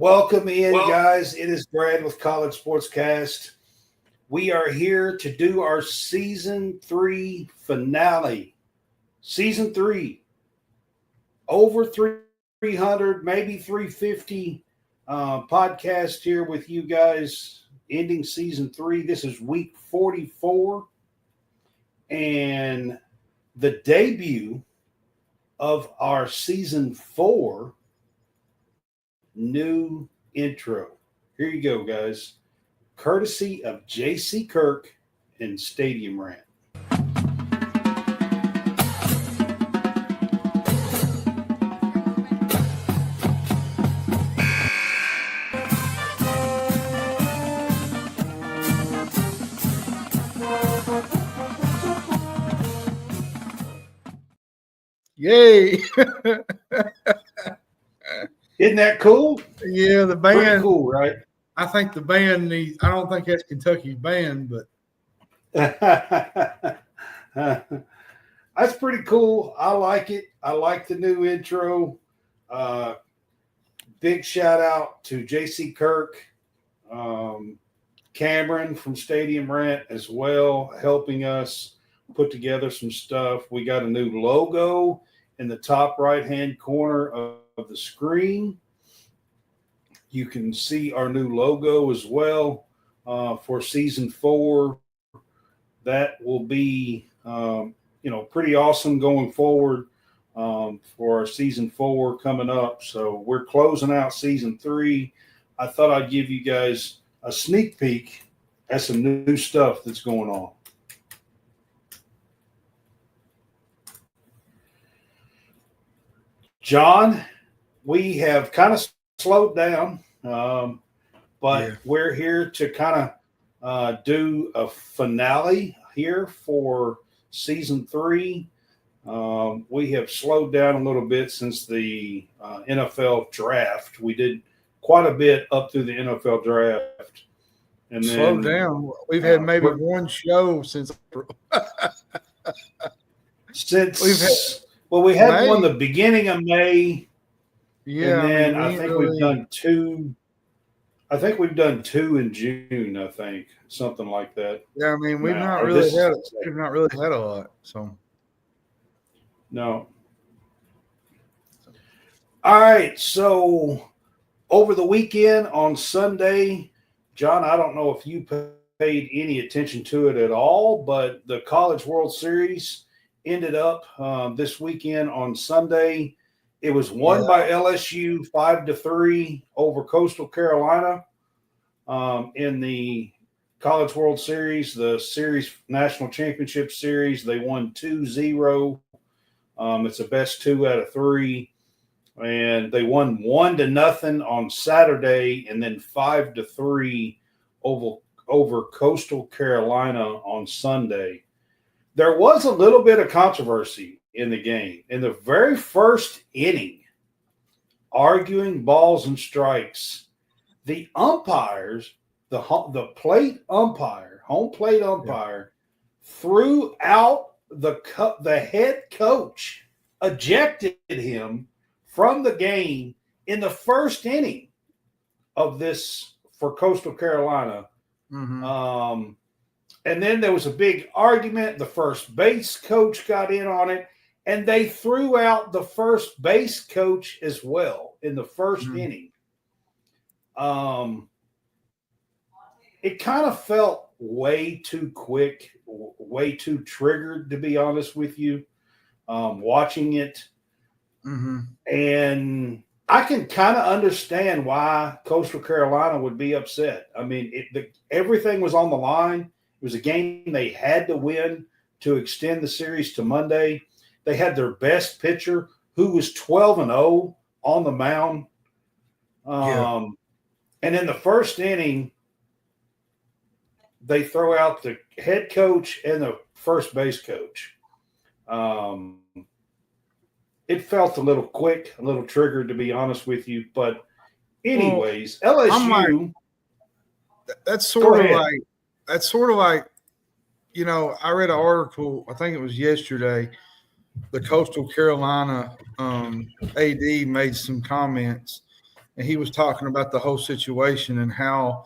Welcome in, guys. It is Brad with College SportsCast. We are here to do our Season 3 finale. Season 3. Over 300, maybe 350 podcast here with you guys, ending Season 3. This is week 44. And the debut of our Season 4 new intro. Here you go, guys. Courtesy of J.C. Kirk and Stadium Rant. Yay! Isn't that cool? Yeah, the band. Pretty cool, right? I think the band needs. I don't think that's Kentucky's band, but that's pretty cool. I like it. I like the new intro. Big shout out to J.C. Kirk, Cameron from Stadium Rant as well, helping us put together some stuff. We got a new logo in the top right-hand corner of the screen. You can see our new logo as well for Season 4. That will be, pretty awesome going forward for our Season 4 coming up. So we're closing out Season 3. I thought I'd give you guys a sneak peek at some new stuff that's going on. John, we have kind of slowed down, but we're here to kind of do a finale here for Season 3. We have slowed down a little bit since the NFL draft. We did quite a bit up through the NFL draft. And then, slowed down. We've had maybe one show since we had one the beginning of May. Yeah, and then I think we've done two. I think we've done 2 in June. I think something like that. Yeah, I mean we've not really had a lot. So no. All right. So over the weekend on Sunday, John, I don't know if you paid any attention to it at all, but the College World Series ended up this weekend on Sunday. It was won by LSU 5-3 over Coastal Carolina in the College World Series, the series national championship series. They won 2-0. It's a best 2 out of 3, and they won 1-0 on Saturday, and then 5-3 over Coastal Carolina on Sunday. There was a little bit of controversy in the game. In the very first inning, arguing balls and strikes, the umpires, the home plate umpire, threw out the head coach, ejected him from the game in the first inning of this for Coastal Carolina. mm-hmm. And then there was a big argument. The first base coach got in on it, and they threw out the first base coach as well in the first inning. It kind of felt way too quick, way too triggered, to be honest with you, watching it. Mm-hmm. And I can kind of understand why Coastal Carolina would be upset. I mean, everything was on the line. It was a game they had to win to extend the series to Monday. They had their best pitcher, who was 12-0 on the mound. And in the first inning, they throw out the head coach and the first base coach. It felt a little quick, a little triggered, to be honest with you. But anyways, LSU. That's sort of like, I read an article, I think it was yesterday, the Coastal Carolina AD made some comments, and he was talking about the whole situation and how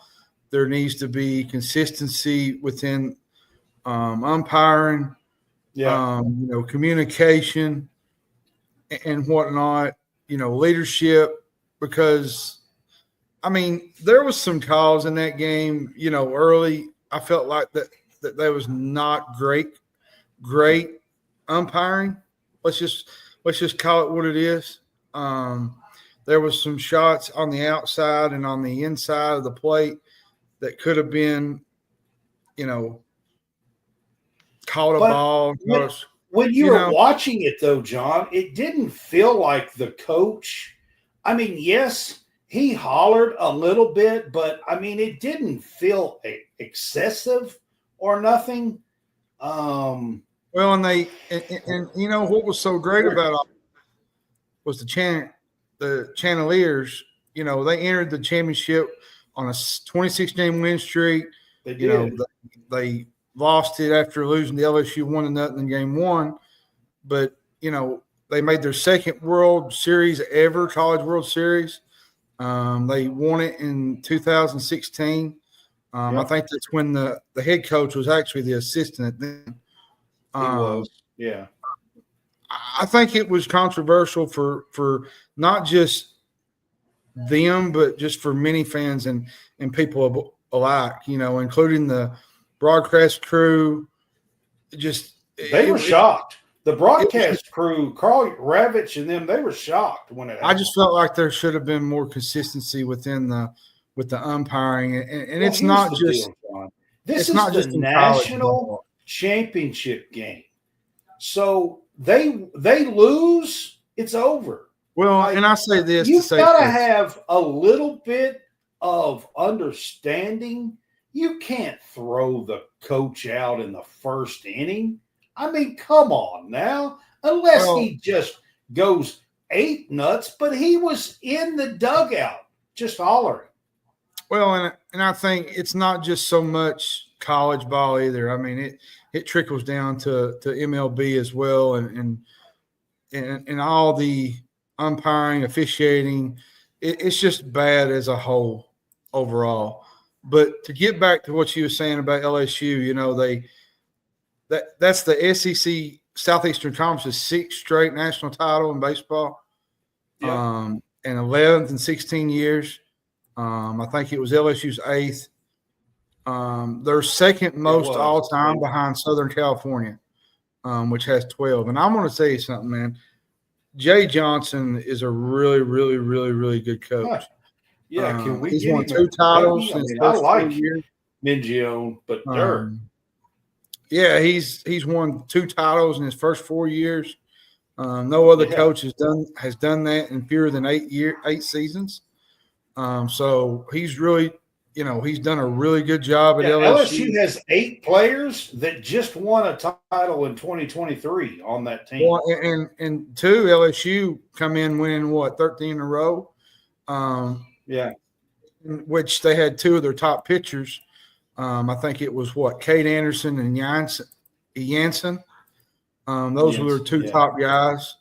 there needs to be consistency within umpiring, communication and whatnot, leadership, because I mean, there was some calls in that game, early. I felt like that there was not great umpiring. Let's just call it what it is. There was some shots on the outside and on the inside of the plate that could have been, caught a ball. When you were watching it, though, John, it didn't feel like the coach. I mean, yes, he hollered a little bit, but I mean, it didn't feel excessive or nothing. Well, and what was so great about it was the Channeliers. They entered the championship on a 26-game win streak. They did. They lost it after losing to LSU 1-0 in game one, but they made their second World Series ever, College World Series. They won it in 2016. I think that's when the head coach was actually the assistant then. He was, yeah. I think it was controversial for not just them, but just for many fans and people alike, including the broadcast crew. They were shocked. The broadcast crew, Carl Ravitch and them, they were shocked when it happened. I just felt like there should have been more consistency with the umpiring, and it's not just this is the national championship game. So they lose, it's over. Well, and I say this: you've got to have a little bit of understanding. You can't throw the coach out in the first inning. I mean, come on now. Unless he just goes 8 nuts, but he was in the dugout just hollering. Well, and I think it's not just so much college ball either. I mean, it trickles down to MLB as well, and all the umpiring, officiating. It's just bad as a whole overall. But to get back to what you were saying about LSU, that's the SEC Southeastern Conference's 6th straight national title in baseball, and 11th in 16 years. I think it was LSU's 8th. They're second most all time behind Southern California, which has 12. And I'm going to tell you something, man. Jay Johnson is a really, really, really, really good coach. Yeah, can we? He's won 2 titles in his first 4 years. Mingione, but dirt. Yeah, he's won 2 titles in his first 4 years. No other coach has done that in fewer than 8 seasons. So he's really, he's done a really good job at LSU. LSU has 8 players that just won a title in 2023 on that team. Well, and 2 LSU come in winning 13 in a row. Which they had 2 of their top pitchers. I think it was Cade Anderson and Jansen. Those were their 2 top guys.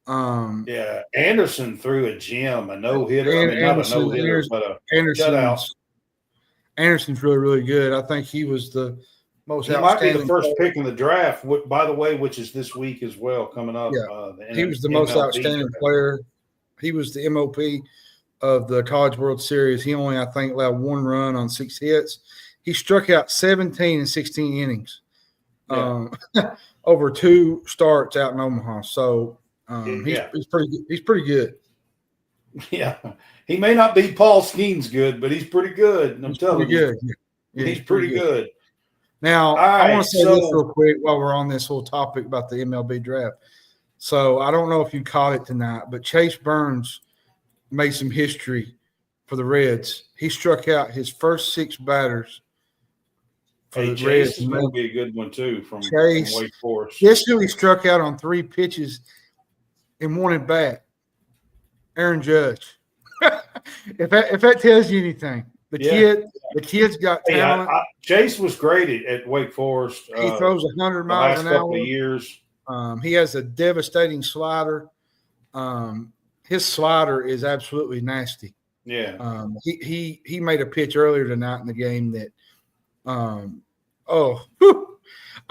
Anderson threw a gem, a no-hitter. Not a no-hitter, but a shutout. Anderson's really, really good. I think he was the most outstanding. He might be the first pick in the draft, by the way, which is this week as well, coming up. He was the most outstanding player. He was the MOP of the College World Series. He only, I think, allowed 1 run on 6 hits. He struck out 17 in 16 innings over 2 starts out in Omaha. So he's pretty good. Yeah. He may not be Paul Skeens good, but he's pretty good. I'm telling you. Yeah, he's pretty good. Now, I want to say this real quick while we're on this whole topic about the MLB draft. So I don't know if you caught it tonight, but Chase Burns made some history for the Reds. He struck out his first 6 batters. Chase is going to be a good one, too, from Wake Forest. Guess who he struck out on 3 pitches and 1 at bat? Aaron Judge. If that tells you anything, the kid's got talent. Chase was great at Wake Forest. He throws 100 miles an hour. Couple of years. He has a devastating slider. His slider is absolutely nasty. Yeah. He made a pitch earlier tonight in the game that, I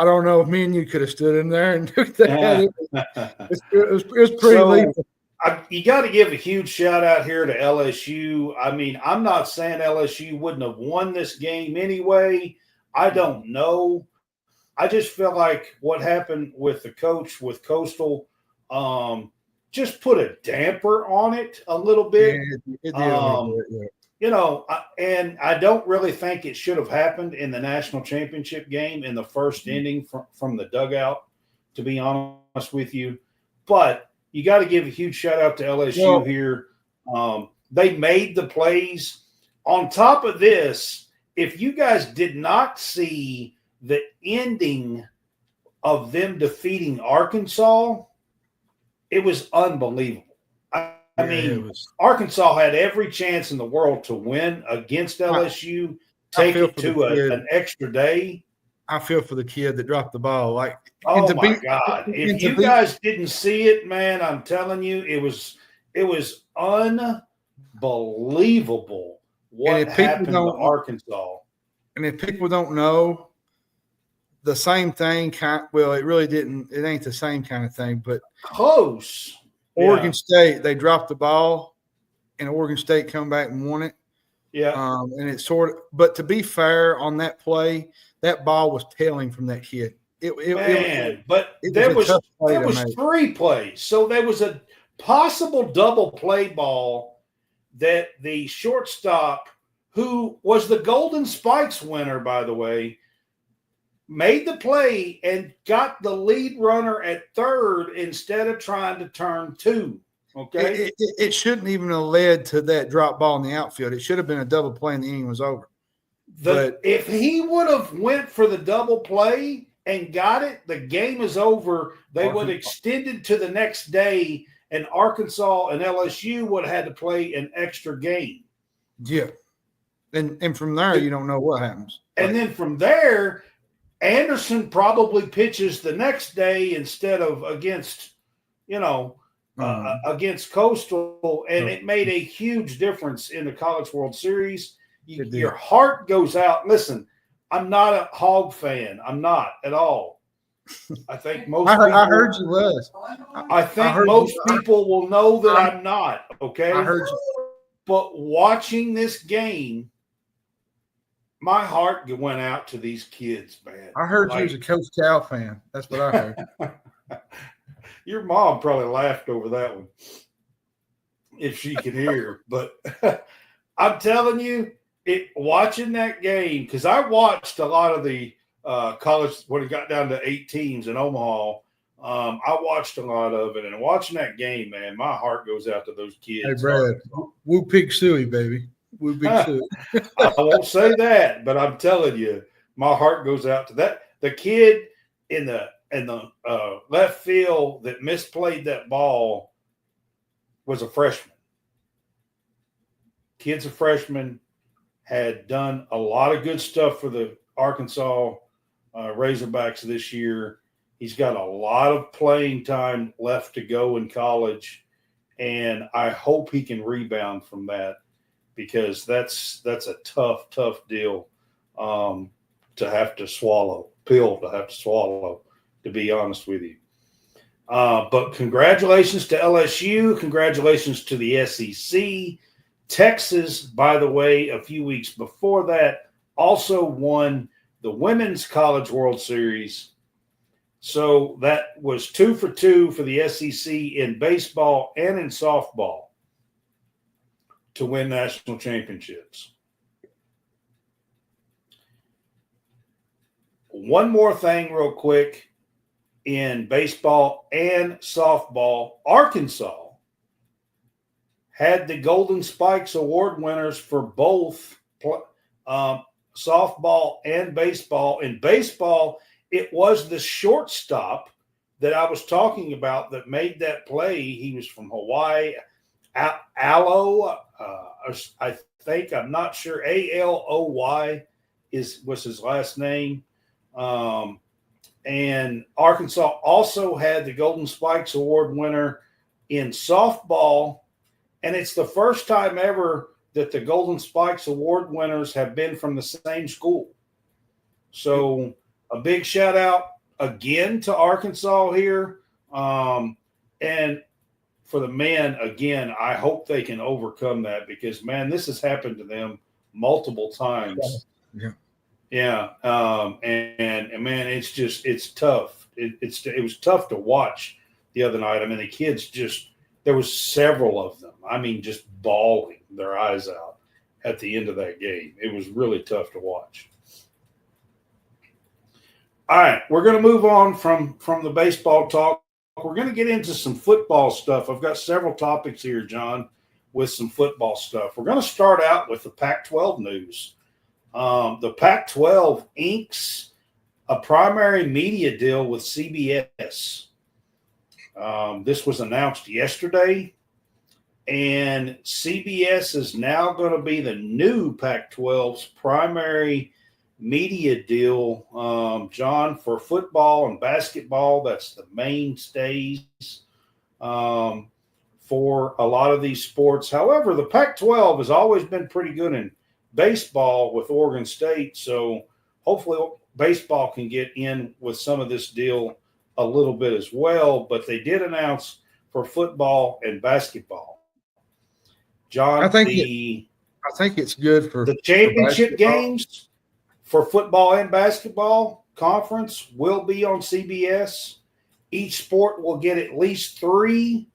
don't know if me and you could have stood in there and took that. It was pretty lethal. You got to give a huge shout out here to LSU. I mean, I'm not saying LSU wouldn't have won this game anyway. I don't know. I just feel like what happened with the coach with Coastal just put a damper on it a little bit. Yeah, it did a little bit, yeah. You know, and I don't really think it should have happened in the national championship game in the first inning from the dugout, to be honest with you. But you got to give a huge shout out to LSU here. They made the plays. On top of this, if you guys did not see the ending of them defeating Arkansas, it was unbelievable. I mean, Arkansas had every chance in the world to win against LSU, take it to an extra day. I feel for the kid that dropped the ball. Like, oh my God! If you guys didn't see it, man, I'm telling you, it was unbelievable what happened to Arkansas. And if people don't know, the same thing. Well, it really didn't. It ain't the same kind of thing, but close. Oregon State, they dropped the ball, and Oregon State come back and won it. Yeah. And it but to be fair on that play, that ball was tailing from that kid. There was 3 plays. So there was a possible double play ball that the shortstop, who was the Golden Spikes winner, by the way, made the play and got the lead runner at third instead of trying to turn 2. Okay. It shouldn't even have led to that drop ball in the outfield. It should have been a double play and the inning was over. But if he would have went for the double play and got it, the game is over. They would have extended to the next day, and Arkansas and LSU would have had to play an extra game. Yeah. And from there, you don't know what happens. And then from there, Anderson probably pitches the next day instead of against Coastal, and it made a huge difference in the College World Series. Your heart goes out. Listen, I'm not a Hog fan. I'm not at all. I think most people, I heard you was. I think most people will know that I'm not, okay? I heard you. But watching this game, my heart went out to these kids, man. I heard you was a Coach Cal fan. That's what I heard. Your mom probably laughed over that one, if she can hear. But I'm telling you, watching that game, because I watched a lot of the college when it got down to 8 teams in Omaha. I watched a lot of it, and watching that game, man, my heart goes out to those kids. Hey, Brad, woo pig suey, baby. Woo pig suey. I won't say that, but I'm telling you, my heart goes out to that. The kid in the left field that misplayed that ball was a freshman. Kid's a freshman, had done a lot of good stuff for the Arkansas Razorbacks this year. He's got a lot of playing time left to go in college, and I hope he can rebound from that, because that's a tough deal to have to swallow, to be honest with you. But congratulations to LSU. Congratulations to the SEC. Texas, by the way, a few weeks before that, also won the Women's College World Series. So that was 2 for 2 for the SEC in baseball and in softball to win national championships. One more thing real quick. In baseball and softball, Arkansas had the Golden Spikes Award winners for both softball and baseball. In baseball, it was the shortstop that I was talking about that made that play. He was from Hawaii. Aloy, I think, I'm not sure. Aloy was his last name. And Arkansas also had the Golden Spikes Award winner in softball. And it's the first time ever that the Golden Spikes Award winners have been from the same school. So a big shout out again to Arkansas here. And for the men, again, I hope they can overcome that because, man, this has happened to them multiple times. Yeah. Yeah. And man, it's tough. It was tough to watch the other night. I mean, the kids there was several of them. I mean, just bawling their eyes out at the end of that game. It was really tough to watch. All right, we're going to move on from the baseball talk. We're going to get into some football stuff. I've got several topics here, John, with some football stuff. We're going to start out with the Pac-12 news. The Pac-12 inks a primary media deal with CBS. This was announced yesterday, and CBS is now going to be the new Pac-12's primary media deal, John, for football and basketball. That's the mainstays for a lot of these sports. However, the Pac-12 has always been pretty good in baseball with Oregon State, so hopefully baseball can get in with some of this deal a little bit as well, but they did announce for football and basketball. John, I think it's good for the championship for games for football and basketball conference will be on CBS. Each sport will get at least 3,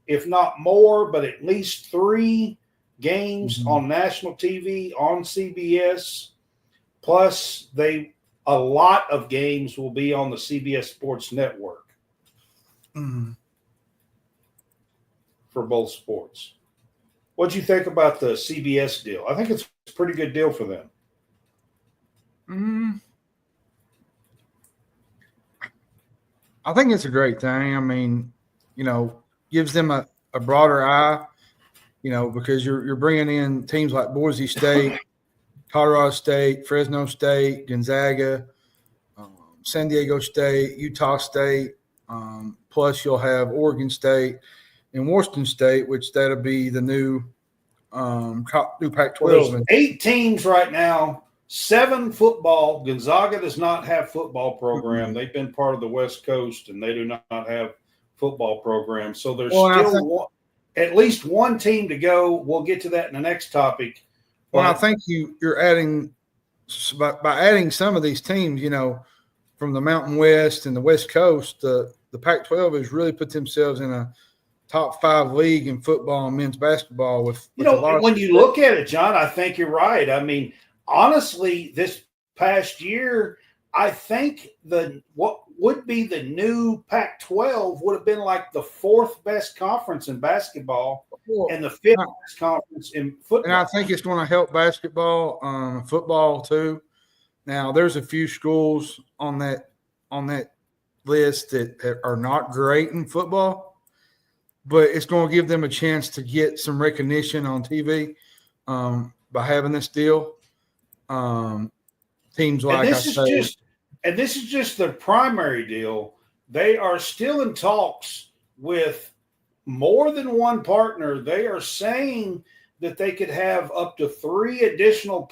if not more, but at least 3 games on national TV on CBS. Plus, a lot of games will be on the CBS Sports Network for both sports. What do you think about the CBS deal? I think it's a pretty good deal for them. I think it's a great thing. I mean, gives them a broader eye, because you're bringing in teams like Boise State, Colorado State, Fresno State, Gonzaga, San Diego State, Utah State. Plus, you'll have Oregon State and Washington State, which that'll be the new Pac-12. Well, there's 8 teams right now. 7 football. Gonzaga does not have football program. They've been part of the West Coast, and they do not have football program. So there's at least 1 team to go. We'll get to that in the next topic. Well, I think you're adding by adding some of these teams, from the Mountain West and the West Coast, the Pac-12 has really put themselves in a top 5 league in football and men's basketball. When you look at it, John, I think you're right. I mean, honestly, this past year, I think what would be the new Pac-12 would have been like the 4th best conference in basketball and the 5th best conference in football. And I think it's going to help basketball, football too. Now, there's a few schools on that list that are not great in football, but it's going to give them a chance to get some recognition on TV by having this deal. Teams like and this is just the primary deal. They are still in talks with more than one partner. They are saying that they could have up to 3 additional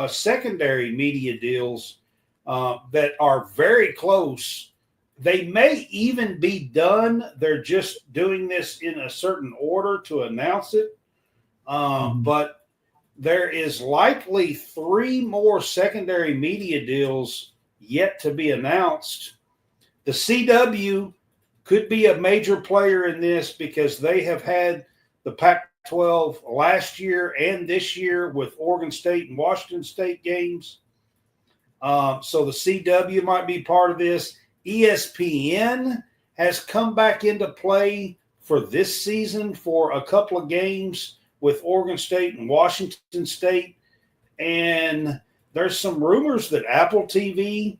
secondary media deals that are very close. They may even be done. They're just doing this in a certain order to announce it. But there is likely 3 more secondary media deals yet to be announced. The CW could be a major player in this because they have had the Pac-12 last year and this year with Oregon State and Washington State games. So the CW might be part of this. ESPN has come back into play for this season for a couple of games with Oregon State and Washington State. And there's some rumors that Apple TV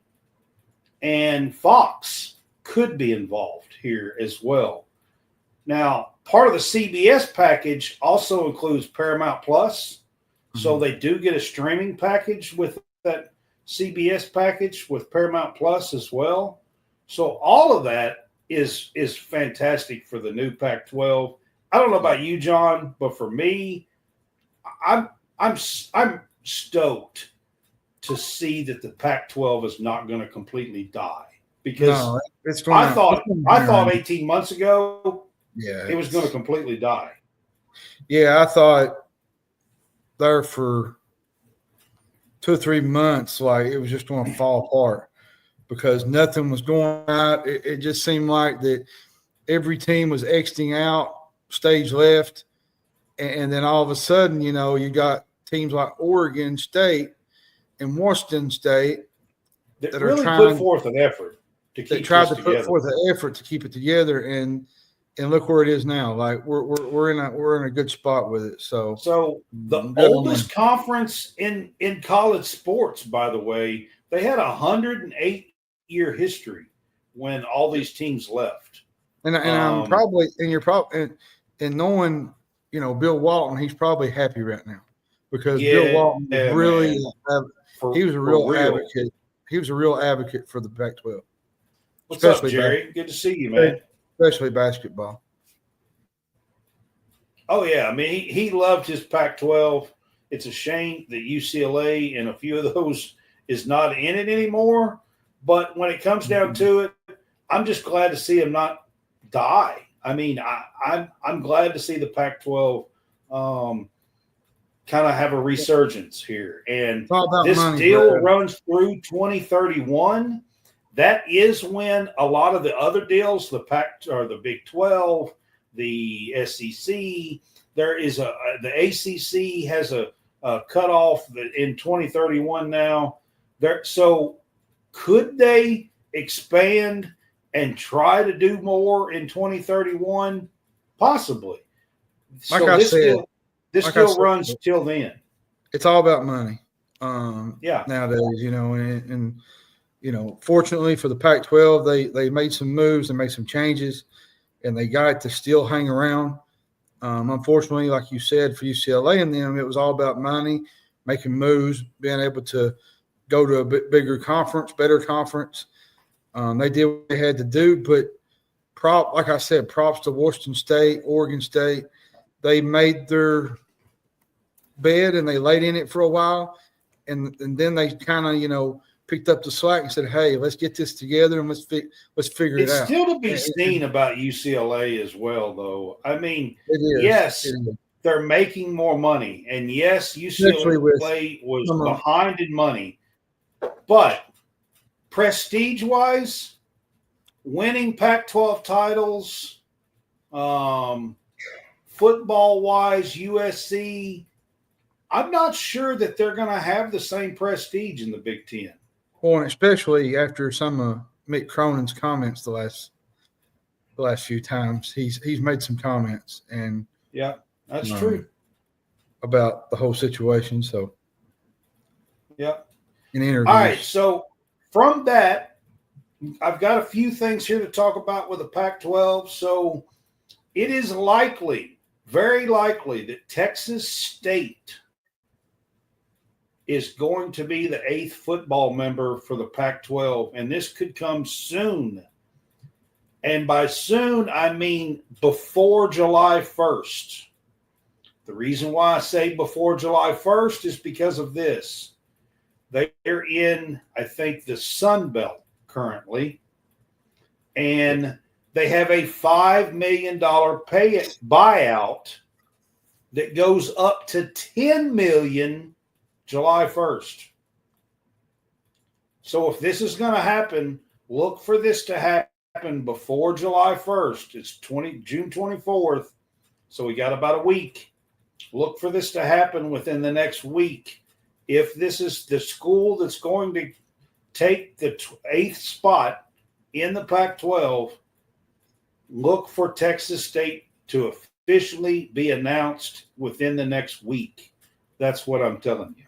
and Fox could be involved here as well. Now, part of the CBS package also includes Paramount Plus. So they do get a streaming package with that CBS package with Paramount Plus as well. So all of that is fantastic for the new Pac-12. I don't know about you, John, but for me, I'm stoked to see that the Pac-12 is not going to completely die, because I thought 18 months ago it was going to completely die. Yeah, I thought there for 2 or 3 months, like it was just going to fall apart because nothing was going out. It just seemed like that every team was exiting out stage left, and then all of a sudden, you got teams like Oregon State and Washington State that really put forth an effort to keep put forth an effort to keep it together, and look where it is now. Like we're in a good spot with it. So the oldest conference in college sports, by the way, they had 108-year history when all these teams left. And knowing Bill Walton, he's probably happy right now because Bill Walton he was a real advocate. He was a real advocate for the Pac-12. What's up, Jerry? Good to see you, man. Especially basketball. Oh, yeah. I mean, he loved his Pac-12. It's a shame that UCLA and a few of those is not in it anymore. But when it comes down to it, I'm just glad to see him not die. I mean, I'm glad to see the Pac-12 kind of have a resurgence here. And this deal runs through 2031. That is when a lot of the other deals, the Big 12, the SEC, there is the ACC has a cutoff in 2031 now. So could they expand and try to do more in 2031? Possibly. This still runs till then. It's all about money. Nowadays, and fortunately for the Pac-12, they made some moves and made some changes, and they got it to still hang around. Unfortunately, like you said, for UCLA and them, it was all about money, making moves, being able to go to a bit bigger conference, better conference. They did what they had to do, but like I said, props to Washington State, Oregon State. They made their bed and they laid in it for a while, and then they kind of picked up the slack and said, "Hey, let's get this together and let's figure it out." It's still to be seen about UCLA as well, though. I mean, yes, they're making more money, and yes, UCLA was behind in money, but prestige-wise, winning Pac-12 titles, football-wise, USC, I'm not sure that they're going to have the same prestige in the Big Ten. Well, and especially after some of Mick Cronin's comments the last few times, he's made some comments, and yeah, that's true about the whole situation. So, yeah, in interviews. All right, so from that, I've got a few things here to talk about with the Pac-12. So, it is likely, very likely, that Texas State is going to be the 8th football member for the Pac-12, and this could come soon. And by soon, I mean before July 1st. The reason why I say before July 1st is because of this. They're in, I think, the Sun Belt currently, and they have a $5 million buyout that goes up to $10 million July 1st. So if this is going to happen, look for this to happen before July 1st. It's June 24th, so we got about a week. Look for this to happen within the next week. If this is the school that's going to take the 8th spot in the Pac-12, look for Texas State to officially be announced within the next week. That's what I'm telling you.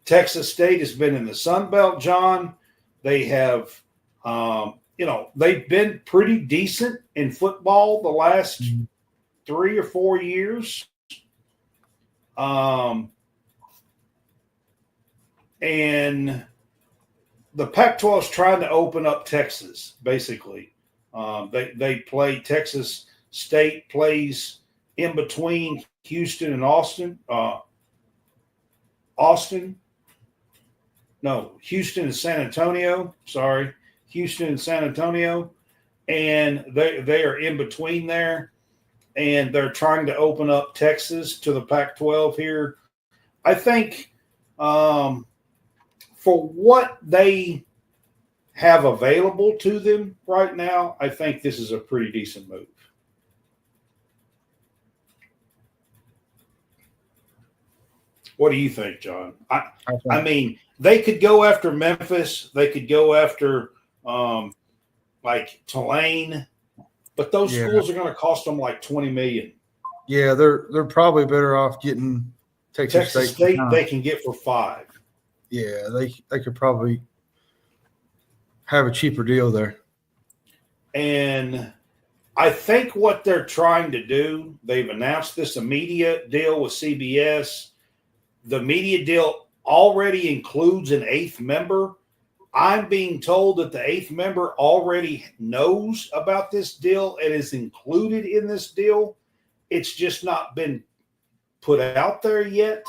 Texas State has been in the Sun Belt, John. They have, they've been pretty decent in football the last 3 or 4 years. And the Pac-12 is trying to open up Texas, basically. They play Texas State plays in between Houston and Houston and San Antonio. Sorry, Houston and San Antonio, and they are in between there, and they're trying to open up Texas to the Pac-12 here. I think for what they have available to them right now, I think this is a pretty decent move. What do you think, John? I mean, they could go after Memphis. They could go after like Tulane, but those schools are going to cost them like $20 million. Yeah, they're probably better off getting Texas State. They can get for $5 million. Yeah, they could probably have a cheaper deal there. And I think what they're trying to do, they've announced this immediate deal with CBS. The media deal already includes an 8th member. I'm being told that the 8th member already knows about this deal and is included in this deal. It's just not been put out there yet.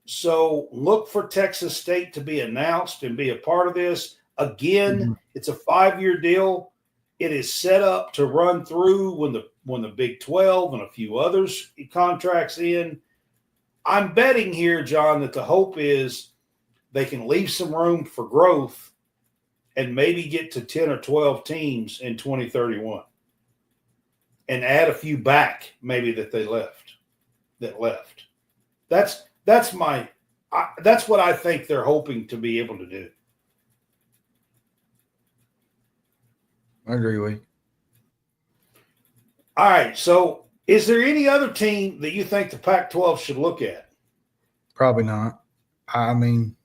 So look for Texas State to be announced and be a part of this. Again, It's a 5-year deal. It is set up to run through when the Big 12 and a few others contracts in. I'm betting here, John, that the hope is they can leave some room for growth and maybe get to 10 or 12 teams in 2031 and add a few back maybe that left. That's what I think they're hoping to be able to do. I agree with you. All right, so is there any other team that you think the Pac-12 should look at? Probably not. I mean,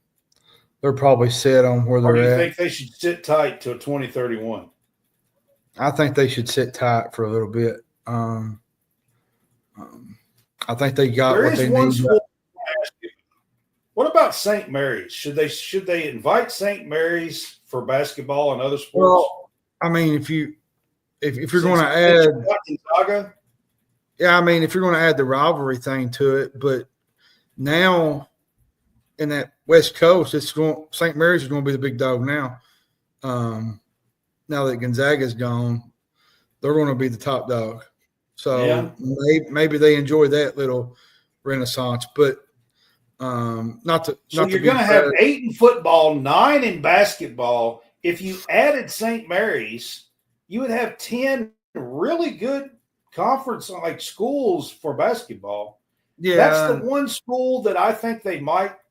they're probably set on where they're at. Or do you think they should sit tight till 2031? I think they should sit tight for a little bit. I think they got what they need. What about St. Mary's? Should they invite St. Mary's for basketball and other sports? Well, I mean, if you're going to add Gonzaga, yeah, I mean, if you're going to add the rivalry thing to it, but now in that West Coast, St. Mary's is going to be the big dog now. Now that Gonzaga's gone, they're going to be the top dog. So maybe they enjoy that little renaissance, but not to. So not you're to going to have 8 in football, 9 in basketball. If you added St. Mary's, you would have 10 really good conference like schools for basketball. Yeah, that's the one school that I think they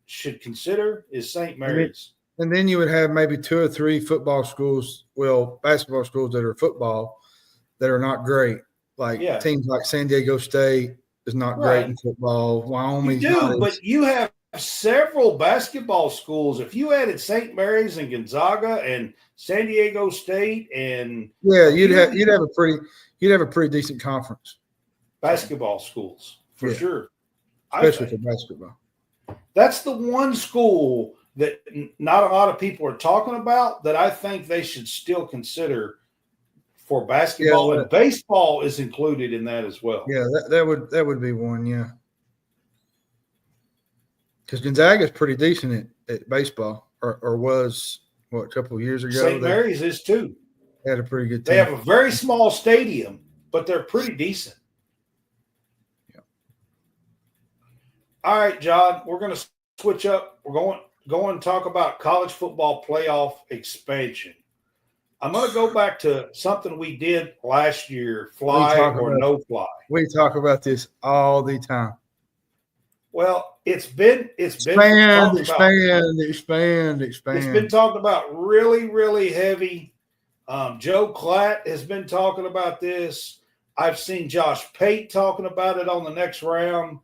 should consider is St. Mary's. And then you would have maybe 2 or 3 basketball schools that are football that are not great. Like teams like San Diego State is not great in football. Wyoming, but you have several basketball schools. If you added St. Mary's and Gonzaga and San Diego State and you'd have a pretty decent conference. Basketball schools for sure, especially for basketball. That's the one school that not a lot of people are talking about that I think they should still consider for basketball, and baseball is included in that as well. Yeah, that would be one, yeah. Because Gonzaga is pretty decent at baseball, or was a couple of years ago. St. Mary's is too. They had a pretty good team. They have a very small stadium, but they're pretty decent. Yeah. All right, John, we're going to switch up. We're going to talk about college football playoff expansion. I'm going to go back to something we did last year, fly or no fly. We talk about this all the time. Well, it's been expand. It's been talked about really, really heavy. Joe Klatt has been talking about this. I've seen Josh Pate talking about it on the next round.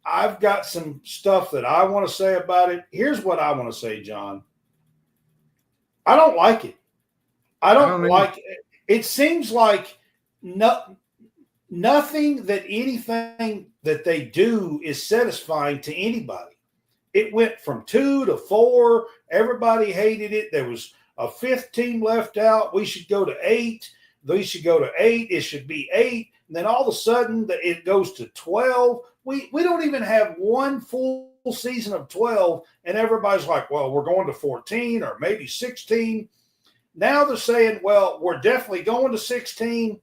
I've got some stuff that I want to say about it. Here's what I want to say, John. I don't like it. I don't like it. It seems like nothing that anything that they do is satisfying to anybody. It went from 2 to 4. Everybody hated it. There was a 5th team left out. We should go to 8. these should go to 8. It should be 8. And then all of a sudden it goes to 12. We don't even have one full season of 12, and everybody's like, well, we're going to 14 or maybe 16. Now they're saying, well, we're definitely going to 16.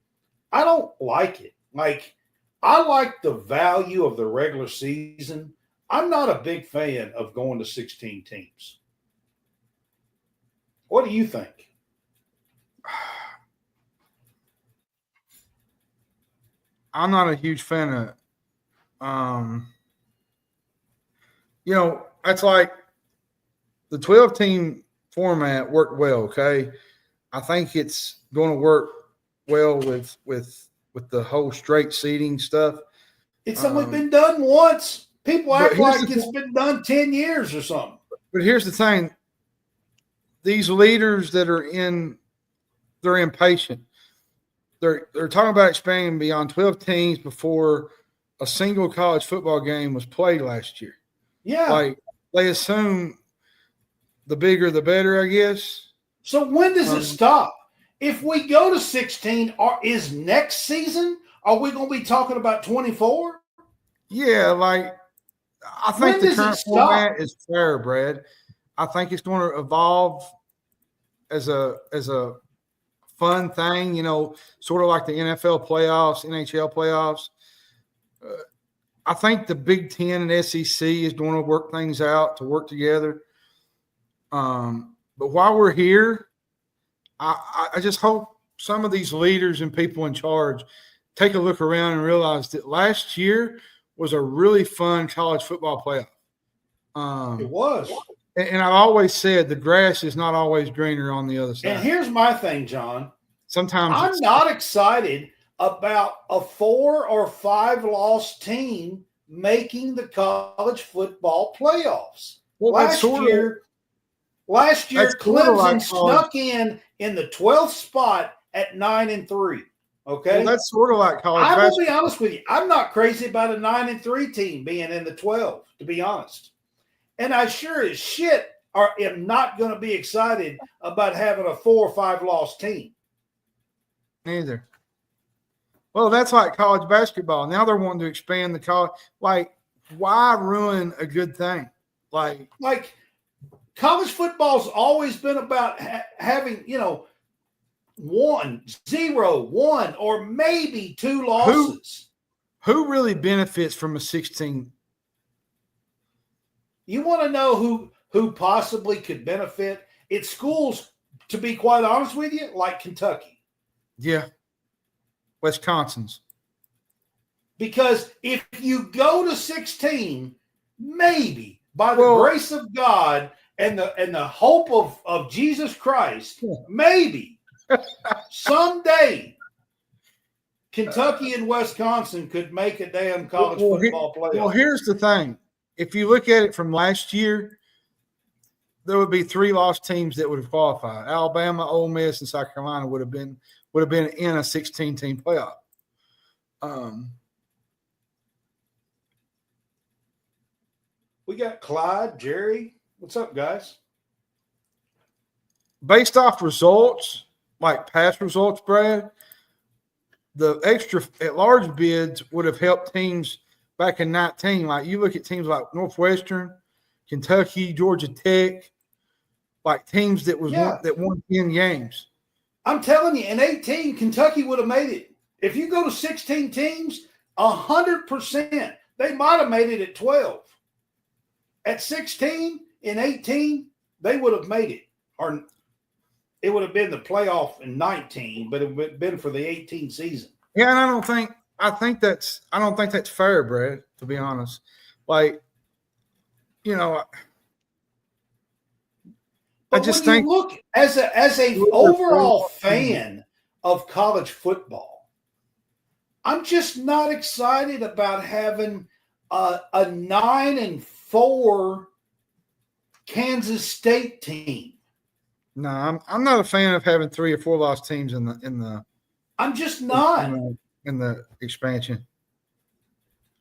I don't like it. Like, I like the value of the regular season. I'm not a big fan of going to 16 teams. What do you think? I'm not a huge fan of that's like the 12-team format worked well, okay? I think it's going to work well with the whole straight seating stuff. It's only been done once. People act like it's been done 10 years or something. But here's the thing. These leaders that are they're impatient. They're talking about expanding beyond 12 teams before a single college football game was played last year. Yeah. Like, they assume the bigger the better, I guess. So when does it stop? If we go to 16, is next season, are we going to be talking about 24? Yeah, like, I think the current format is fair, Brad. I think it's going to evolve as a fun thing, sort of like the NFL playoffs, NHL playoffs. I think the Big Ten and SEC is going to work things out to work together. But while we're here, I just hope some of these leaders and people in charge take a look around and realize that last year was a really fun college football playoff. It was. And I've always said the grass is not always greener on the other side. And here's my thing, John. Sometimes I'm not excited about a 4 or 5 loss team making the college football playoffs. Well, last year, Clemson snuck in the 12th spot at 9-3. Okay, well, that's sort of like college. I will be honest with you. I'm not crazy about a 9-3 team being in the 12, to be honest. And I sure as shit am not going to be excited about having a 4 or 5 loss team. Neither. Well, that's like college basketball. Now they're wanting to expand the college. Like, why ruin a good thing? Like college football's always been about having, 1, 0, 1, or maybe 2 losses. Who really benefits from a 16? You want to know who possibly could benefit? It's schools, to be quite honest with you, like Kentucky. Yeah. Wisconsin's. Because if you go to 16, maybe by the grace of God and the hope of Jesus Christ, maybe someday Kentucky and Wisconsin could make a damn college football playoff. Well, here's the thing. If you look at it from last year, there would be 3 lost teams that would have qualified. Alabama, Ole Miss, and South Carolina would have been in a 16-team playoff. We got Clyde, Jerry. What's up, guys? Based off results, like past results, Brad, the extra at-large bids would have helped teams back in 19. Like, you look at teams like Northwestern, Kentucky, Georgia Tech, like teams that won 10 games. I'm telling you, in 18, Kentucky would have made it. If you go to 16 teams, 100%, they might have made it at 12. At 16, in 18, they would have made it. Or it would have been the playoff in 19, but it would have been for the 18 season. Yeah, and I don't think that's fair, Brad, to be honest. Like, But I just think, look, as a overall fan of college football, I'm just not excited about having a 9-4 Kansas State team. No, I'm not a fan of having 3 or 4 lost teams in the. I'm just not in the expansion.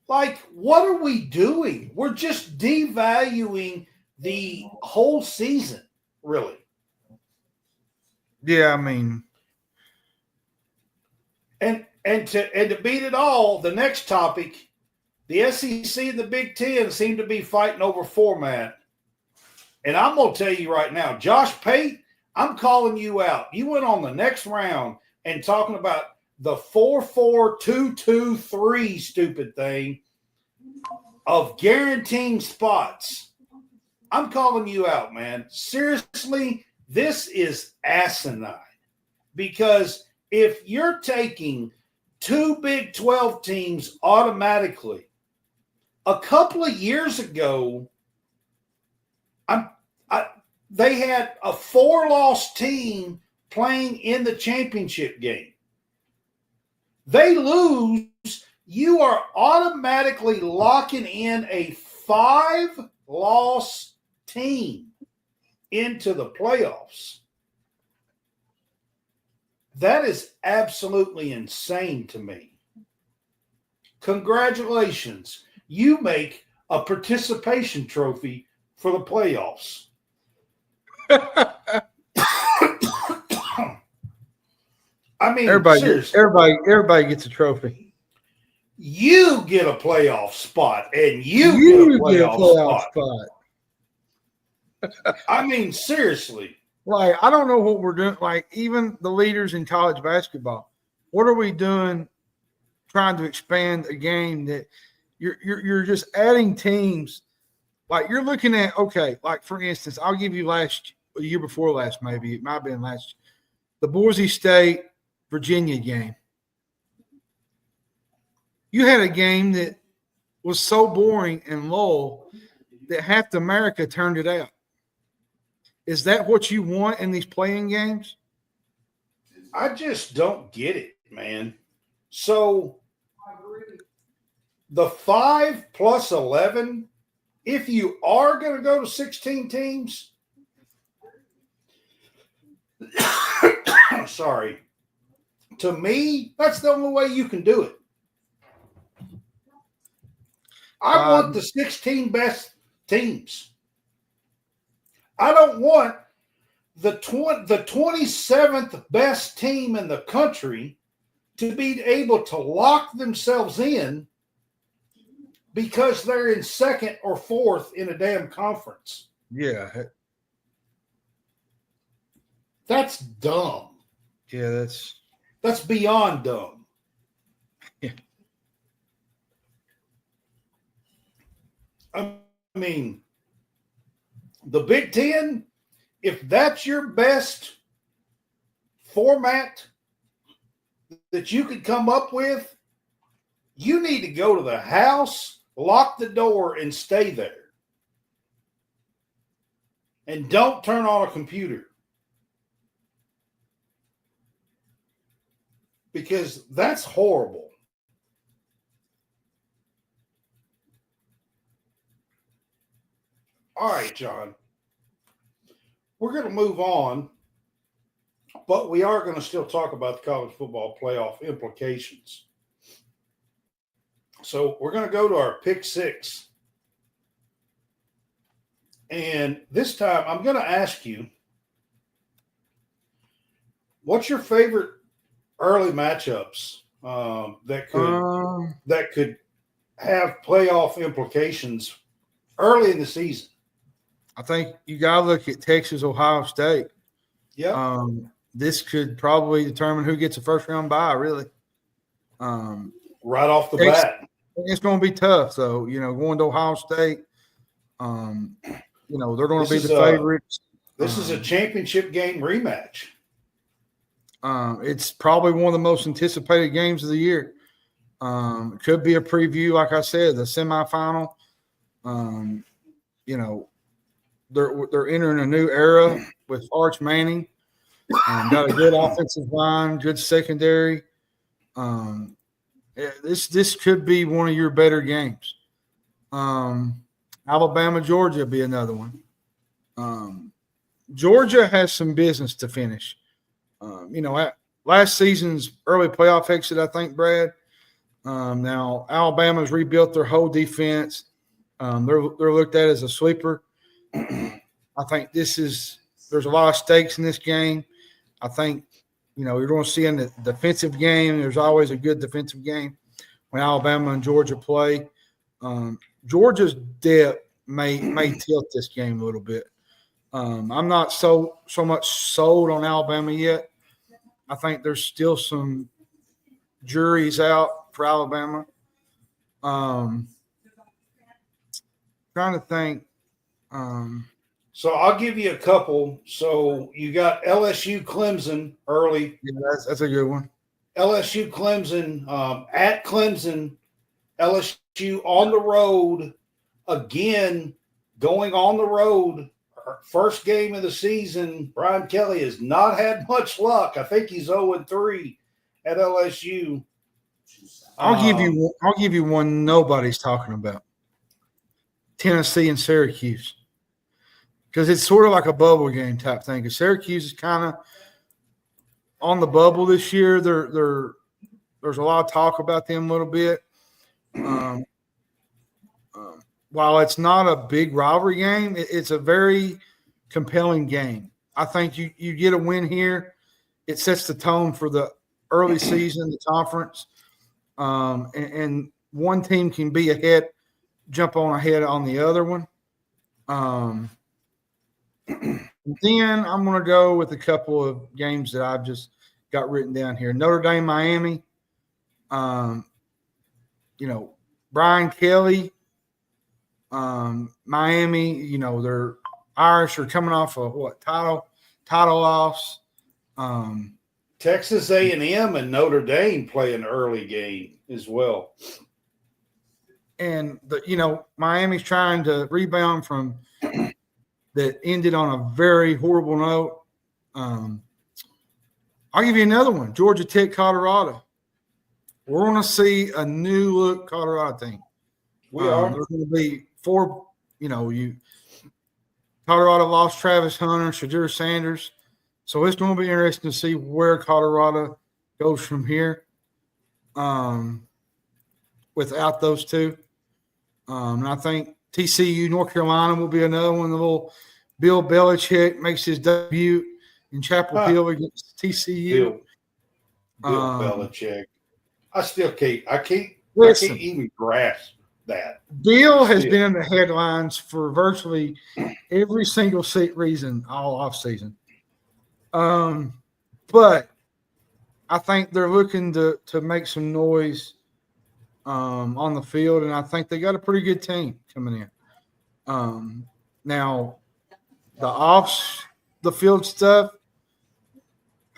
Like, what are we doing? We're just devaluing the whole season. Really? Yeah, I mean, And to beat it all, the next topic, the SEC and the Big Ten seem to be fighting over format. And I'm going to tell you right now, Josh Pate, I'm calling you out. You went on the next round and talking about the 4-4-2-2-3 stupid thing of guaranteeing spots. I'm calling you out, man. Seriously, this is asinine. Because if you're taking two Big 12 teams automatically, a couple of years ago, they had a 4-loss team playing in the championship game. They lose, you are automatically locking in a 5-loss team into the playoffs. That is absolutely insane to me. Congratulations. You make a participation trophy for the playoffs. I mean, everybody gets a trophy. You get a playoff spot, and you get a playoff spot. I mean, seriously. Like, I don't know what we're doing. Like, even the leaders in college basketball, what are we doing trying to expand a game that you're just adding teams? Like, you're looking at, okay, like, for instance, I'll give you a year before last, maybe. It might have been last, the Boise State-Virginia game. You had a game that was so boring and low that half America turned it out. Is that what you want in these playing games? I just don't get it, man. So the 5 plus 11, if you are going to go to 16 teams, sorry, to me, that's the only way you can do it. I want the 16 best teams. I don't want the 27th best team in the country to be able to lock themselves in because they're in second or fourth in a damn conference. Yeah. That's dumb. Yeah, that's beyond dumb. Yeah. I mean, the Big Ten, if that's your best format that you could come up with, you need to go to the house, lock the door, and stay there. And don't turn on a computer. Because that's horrible. All right, John. We're going to move on, but we are going to still talk about the college football playoff implications. So we're going to go to our pick 6. And this time I'm going to ask you, what's your favorite early matchups that could have playoff implications early in the season? I think you got to look at Texas, Ohio State. Yeah. This could probably determine who gets a first-round bye, really. Right off the bat. It's going to be tough. So, going to Ohio State, they're going to be the favorites. This is a championship game rematch. It's probably one of the most anticipated games of the year. It could be a preview, like I said, the semifinal. They're entering a new era with Arch Manning. Got a good offensive line, good secondary. This could be one of your better games. Alabama, Georgia will be another one. Georgia has some business to finish. At last season's early playoff exit, I think, Brad. Now Alabama's rebuilt their whole defense. They're looked at as a sleeper. I think there's a lot of stakes in this game. I think you're going to see in the defensive game. There's always a good defensive game when Alabama and Georgia play. Georgia's depth may tilt this game a little bit. I'm not so much sold on Alabama yet. I think there's still some juries out for Alabama. Trying to think. So I'll give you a couple. So you got LSU Clemson early. Yeah, that's a good one. LSU Clemson at Clemson. LSU on the road again, going on the road. First game of the season. Brian Kelly has not had much luck. I think he's 0-3 at LSU. I'll give you one nobody's talking about. Tennessee and Syracuse. Because it's sort of like a bubble game type thing. Because Syracuse is kind of on the bubble this year. There's a lot of talk about them a little bit. While it's not a big rivalry game, it's a very compelling game. I think you get a win here. It sets the tone for the early season, the conference. And one team can be ahead, jump on ahead on the other one. Then I'm going to go with a couple of games that I've just got written down here. Notre Dame, Miami. Brian Kelly, Miami, they're Irish are coming off of title offs. Texas A&M and Notre Dame play an early game as well. And Miami's trying to rebound from that ended on a very horrible note. I'll give you another one. Georgia Tech, Colorado. We're going to see a new look Colorado team. We are. There's going to be four, Colorado lost Travis Hunter, Shadur Sanders. So it's going to be interesting to see where Colorado goes from here without those two. And I think TCU, North Carolina will be another one. The little Bill Belichick makes his debut in Chapel Hill against TCU. Bill Belichick. I can't even grasp that. Bill has been in the headlines for virtually every single reason all offseason. But I think they're looking to make some noise on the field, and I think they got a pretty good team coming in. Now, the field stuff,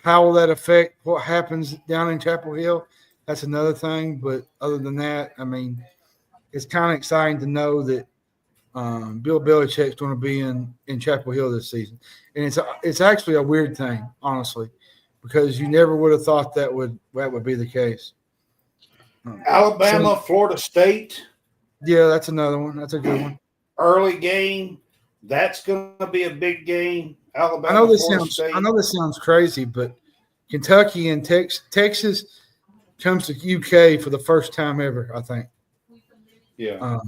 how will that affect what happens down in Chapel Hill? That's another thing. But other than that, I mean, it's kind of exciting to know that Bill Belichick's going to be in Chapel Hill this season. And it's actually a weird thing, honestly, because you never would have thought that would be the case. Alabama, Florida State. Yeah, that's another one. That's a good one. Early game. That's going to be a big game. Alabama, I know this sounds crazy, but Kentucky and Texas comes to UK for the first time ever, I think. Yeah.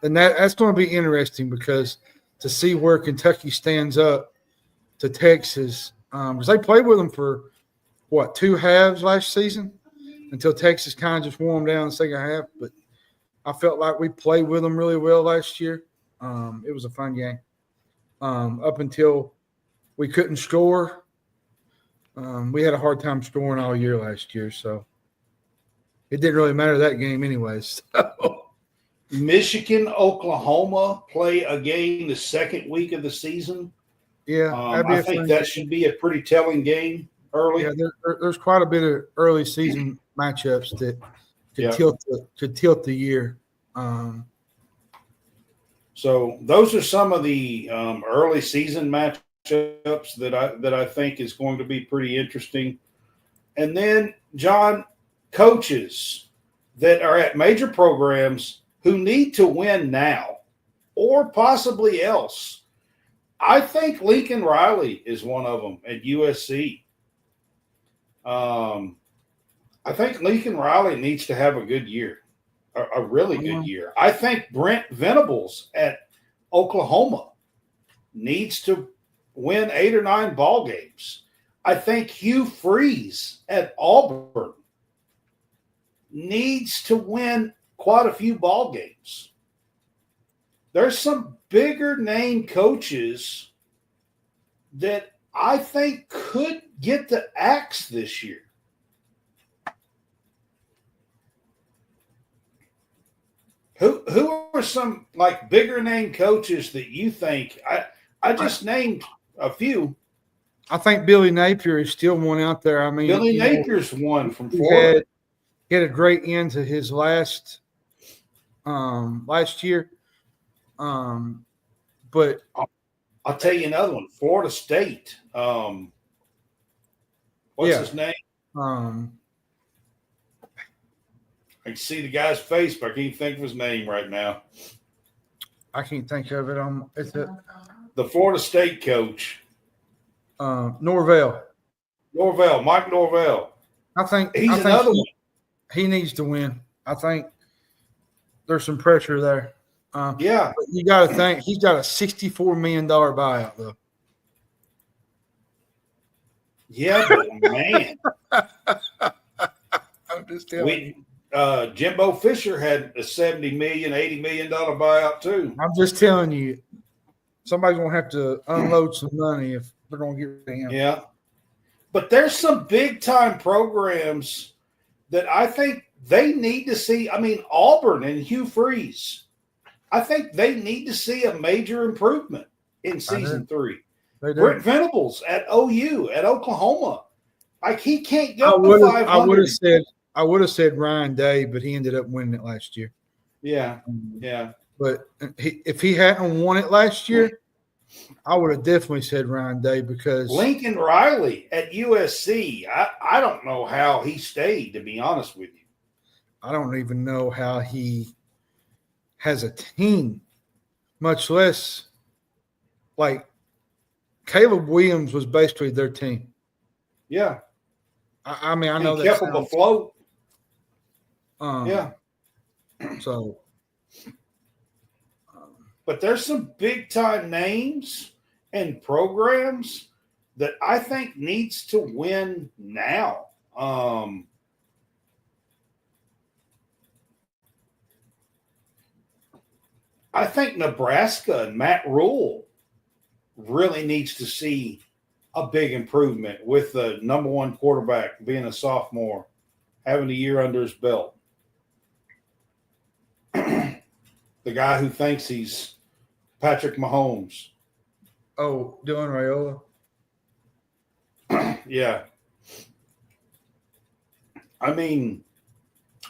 And that's going to be interesting because to see where Kentucky stands up to Texas, because they played with them for, 2 halves last season until Texas kind of just wore them down in the second half. But I felt like we played with them really well last year. It was a fun game up until we couldn't score. We had a hard time scoring all year last year, so it didn't really matter that game anyways. So. Michigan, Oklahoma play a game the second week of the season. Yeah, I think that should be a pretty telling game early. Yeah, there's quite a bit of early season matchups that could tilt the year. So those are some of the early season matchups that I think is going to be pretty interesting. And then, John, coaches that are at major programs who need to win now or possibly else. I think Lincoln Riley is one of them at USC. I think Lincoln Riley needs to have a good year, a really good year. I think Brent Venables at Oklahoma needs to win 8 or 9 ball games. I think Hugh Freeze at Auburn needs to win quite a few ball games. There's some bigger name coaches that I think could get the axe this year. Who are some like bigger name coaches that you think? I just named a few. I think Billy Napier is still one out there. I mean, Billy Napier's one from Florida. He had a great end to his last year. But I'll tell you another one. Florida State. What's his name? I can see the guy's face, but I can't think of his name right now. I can't think of it. The Florida State coach. Norvell. Mike Norvell. I think another one. He needs to win. I think there's some pressure there. Yeah. But you got to think he's got a $64 million buyout, though. Yeah, but man. I'm just telling you. Jimbo Fisher had a $70 million, $80 million buyout too. I'm just telling you, somebody's going to have to unload some money if they're going to get to him. Yeah. But there's some big-time programs that I think they need to see. I mean, Auburn and Hugh Freeze, I think they need to see a major improvement in season 3. Brent Venables at OU, at Oklahoma. Like, he can't go to 500. I would have said Ryan Day, but he ended up winning it last year. Yeah. But if he hadn't won it last year, I would have definitely said Ryan Day because Lincoln Riley at USC. I don't know how he stayed, to be honest with you. I don't even know how he has a team, much less like Caleb Williams was basically their team. Yeah. I mean, I know he that kept them afloat. Yeah. So. But there's some big-time names and programs that I think needs to win now. I think Nebraska and Matt Rule really needs to see a big improvement with the number one quarterback being a sophomore, having a year under his belt. The guy who thinks he's Patrick Mahomes. Oh, Dylan Raiola? Yeah. I mean,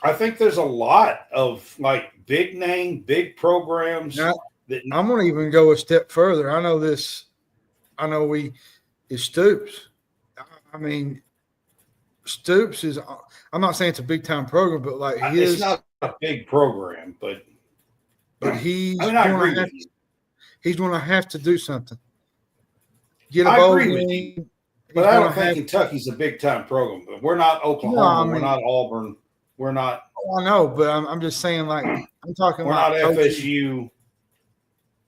I think there's a lot of like big name, big programs. Now, I'm going to even go a step further. I know is Stoops. I mean, Stoops is, I'm not saying it's a big time program, but like it's not a big program, but he's he's going to have to do something. Get a I bowl agree with you. But I don't think Kentucky's a big time program. But we're not Oklahoma. We're not Auburn. We're not. Oh, I know, but I'm just saying, like, I'm talking. We're like not coaches. FSU.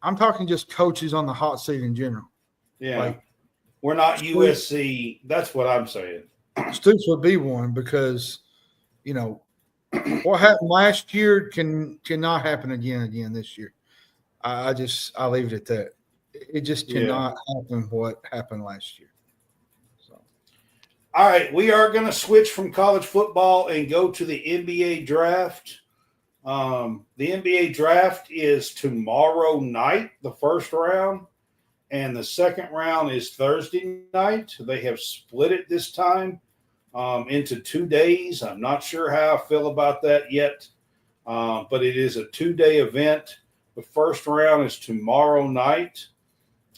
I'm talking just coaches on the hot seat in general. Yeah, like, we're not USC. That's what I'm saying. Stoops would be one because, what happened last year cannot happen again this year. I leave it at that. It just cannot happen what happened last year. So, all right, we are going to switch from college football and go to the NBA draft. The NBA draft is tomorrow night, the first round, and the second round is Thursday night. They have split it this time into 2 days. I'm not sure how I feel about that yet, but it is a 2-day event. The first round is tomorrow night,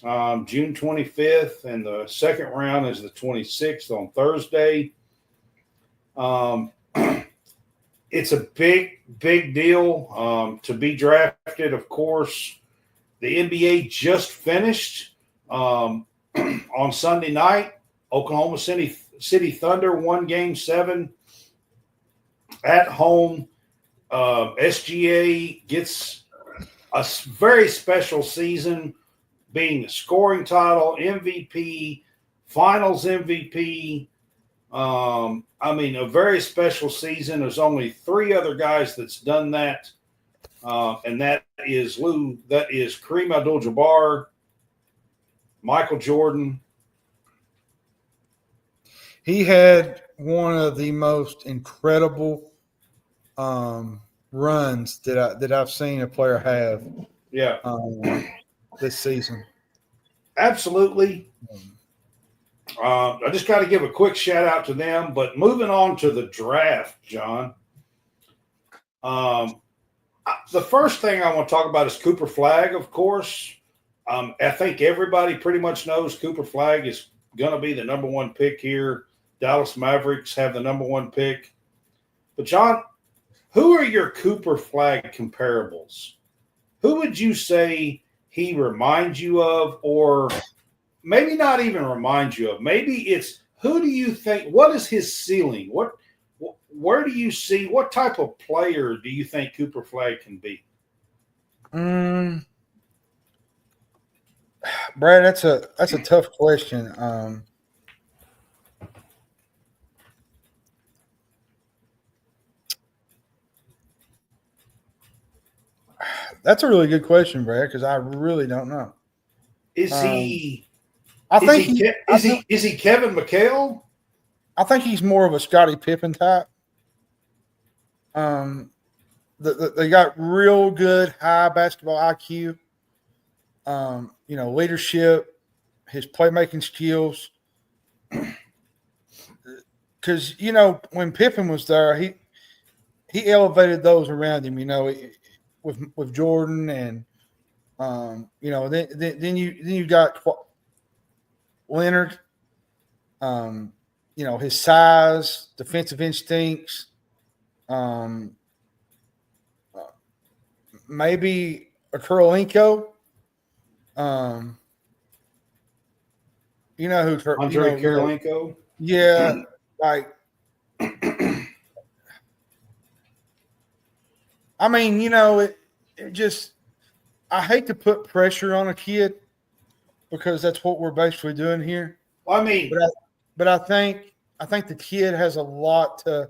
June 25th, and the second round is the 26th on Thursday. It's a big deal to be drafted, of course. The NBA just finished on Sunday night. Oklahoma City Thunder won Game 7 at home. SGA gets a very special season, being the scoring title, MVP, Finals MVP. I mean, a very special season. There's only 3 other guys that's done that, and that is Kareem Abdul-Jabbar, Michael Jordan. He had one of the most incredible runs that I've seen a player have. Yeah, this season. Absolutely. I just got to give a quick shout out to them. But moving on to the draft, John. The first thing I want to talk about is Cooper Flagg, of course. I think everybody pretty much knows Cooper Flagg is going to be the number 1 pick here. Dallas Mavericks have the number 1 pick. But, John, who are your Cooper Flagg comparables? Who would you say he reminds you of, or maybe not even reminds you of? Maybe it's, who do you think, what is his ceiling? Where do you see, what type of player do you think Cooper Flagg can be? Brad, that's a tough question. That's a really good question, Brad, because I really don't know. Is he? Is he Kevin McHale? I think he's more of a Scottie Pippen type. They got real good high basketball IQ. Leadership, his playmaking skills. Because when Pippen was there, he elevated those around him. With Jordan and then you got Leonard. His size, defensive instincts. Maybe a Kurolenko. You know who? Andre Kurolenko. Yeah, like. I mean, it just. I hate to put pressure on a kid because that's what we're basically doing here. Well, I mean, but I think the kid has a lot to.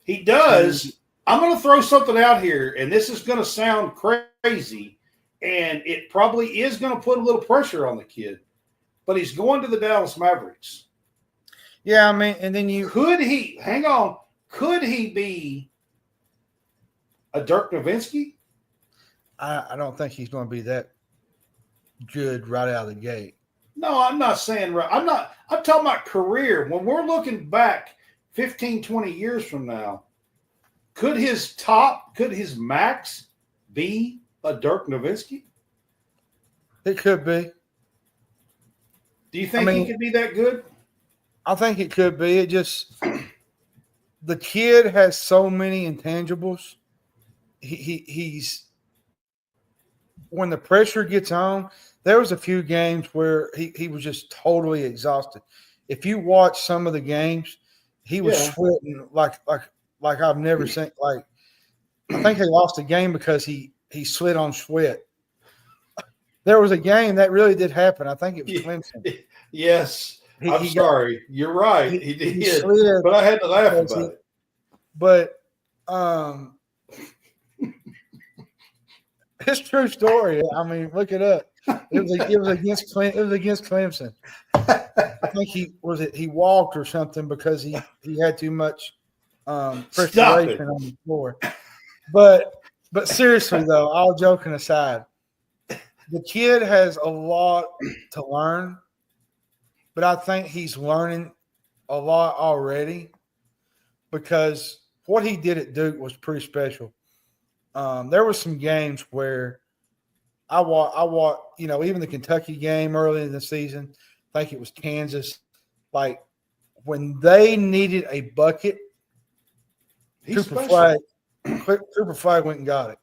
He does. I'm going to throw something out here, and this is going to sound crazy, and it probably is going to put a little pressure on the kid. But he's going to the Dallas Mavericks. Yeah, I mean, and then could he be a Dirk Nowitzki? I don't think he's going to be that good right out of the gate. No, I'm not saying right. I'm talking about career. When we're looking back 15, 20 years from now, could his max be a Dirk Nowitzki? It could be. Do you think he could be that good? I think it could be. It just the kid has so many intangibles. He's when the pressure gets on, there was a few games where he was just totally exhausted. If you watch some of the games, he was sweating like I've never seen. Like I think they lost a game because he slid on sweat. There was a game that really did happen. I think it was Clemson. Yes. I'm sorry. You're right. He did. But I had to laugh about it. But it's a true story. I mean, look it up. It was against Clemson. I think he walked or something because he had too much frustration on the floor. But seriously though, all joking aside, the kid has a lot to learn, but I think he's learning a lot already because what he did at Duke was pretty special. There were some games where I watched, even the Kentucky game early in the season, I think it was Kansas, like when they needed a bucket, Cooper Flagg went and got it.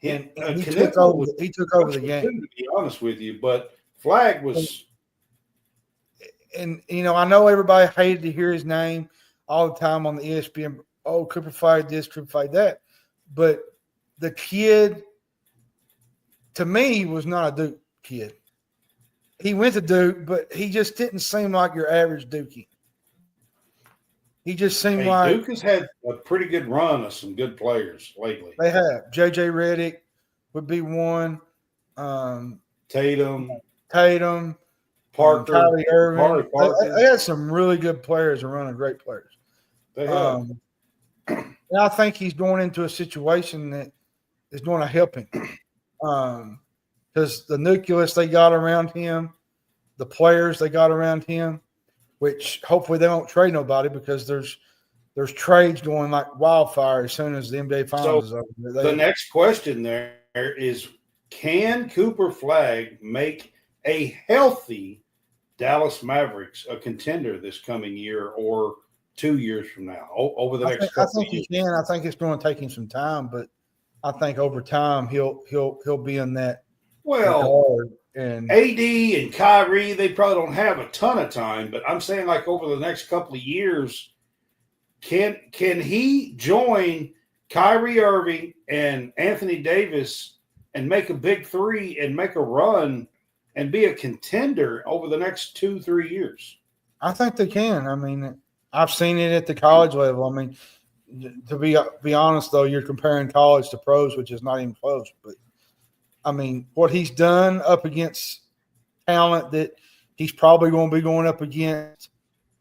And he took over the game. To be honest with you, but Flagg was. And I know everybody hated to hear his name all the time on the ESPN. Oh, Cooper Flagg this, Cooper Flagg that, but the kid, to me, was not a Duke kid. he went to Duke, but he just didn't seem like your average Dookie. He just seemed like Duke has had a pretty good run of some good players lately. they have. J.J. Redick would be one. Tatum, Parker, Kyrie Irving. They had some really good players and running great players. They have. And I think he's going into a situation that is going to help him. Because the nucleus they got around him, the players they got around him, which hopefully they don't trade nobody because there's trades going like wildfire as soon as the NBA Finals is over. The next question there is, can Cooper Flagg make a healthy Dallas Mavericks a contender this coming year or 2 years from now, over the next couple of years? He can. I think it's going to take him some time, but I think over time he'll be in that. Well, and AD and Kyrie, they probably don't have a ton of time, but I'm saying like over the next couple of years, can he join Kyrie Irving and Anthony Davis and make a big three and make a run and be a contender over the next 2-3 years? I think they can. I mean, I've seen it at the college level. I mean, to be honest, though, you're comparing college to pros, which is not even close. But, I mean, what he's done up against talent that he's probably going to be going up against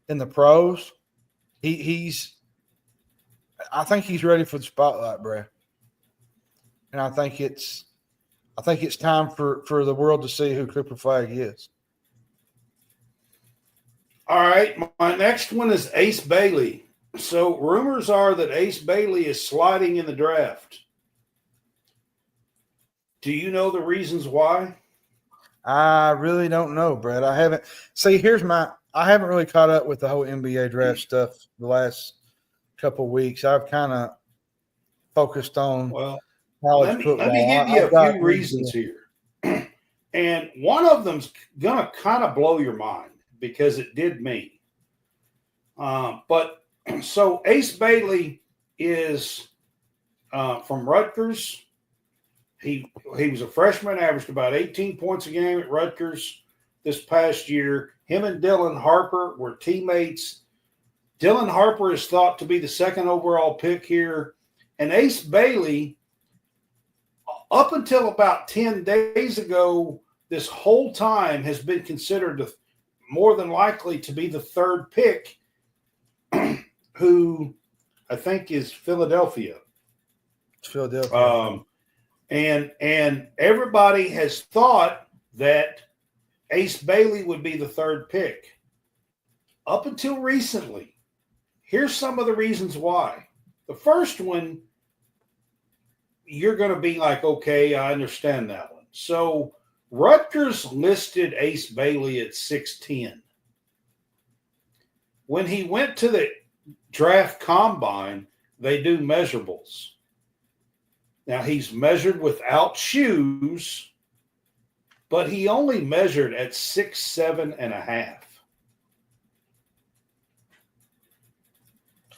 in the pros, I think he's ready for the spotlight, bro. And I think it's time for the world to see who Cooper Flagg is. All right, my next one is Ace Bailey. So rumors are that Ace Bailey is sliding in the draft. Do you know the reasons why? I really don't know, Brad. I haven't. See, I haven't really caught up with the whole NBA draft stuff the last couple of weeks. I've kind of focused on college football. Let me give you a few reasons here. And one of them's going to kind of blow your mind because it did me. But so Ace Bailey is from Rutgers. He was a freshman, averaged about 18 points a game at Rutgers this past year. Him and Dylan Harper were teammates. Dylan Harper is thought to be the second overall pick here. And Ace Bailey, up until about 10 days ago, this whole time has been considered more than likely to be the third pick, who I think is Philadelphia. It's Philadelphia. And everybody has thought that Ace Bailey would be the third pick. Up until recently, here's some of the reasons why. The first one, you're going to be like, okay, I understand that one. So Rutgers listed Ace Bailey at 6'10". When he went to the draft combine, they do measurables. Now, he's measured without shoes, but he only measured at 6'7.5".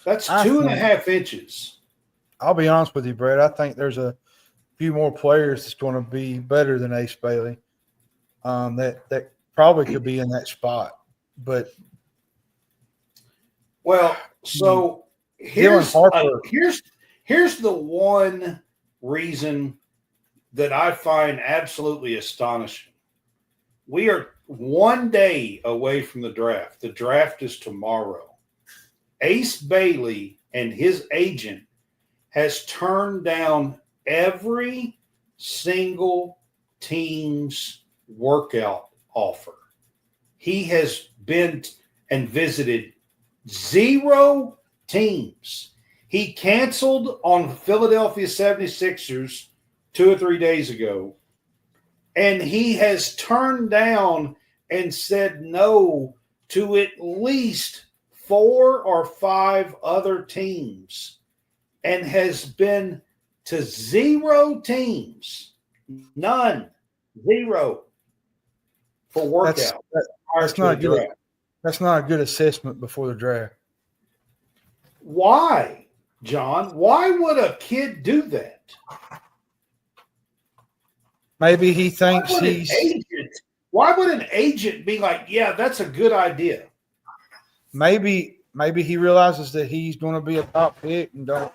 That's 2.5 inches. I'll be honest with you, Brett. I think there's a few more players that's going to be better than Ace Bailey that probably could be in that spot. But so here's the one reason that I find absolutely astonishing. We are 1 day away from the draft. The draft is tomorrow. Ace Bailey and his agent has turned down every single team's workout offer. He has been and visited 0 teams. He canceled on Philadelphia 76ers 2 or 3 days ago, and he has turned down and said no to at least 4 or 5 other teams, and has been to 0 teams, 0 for workout. That's not good. That's not a good assessment before the draft. Why, John? Why would a kid do Why would an agent be like, yeah, that's a good idea? Maybe he realizes that he's going to be a top pick and don't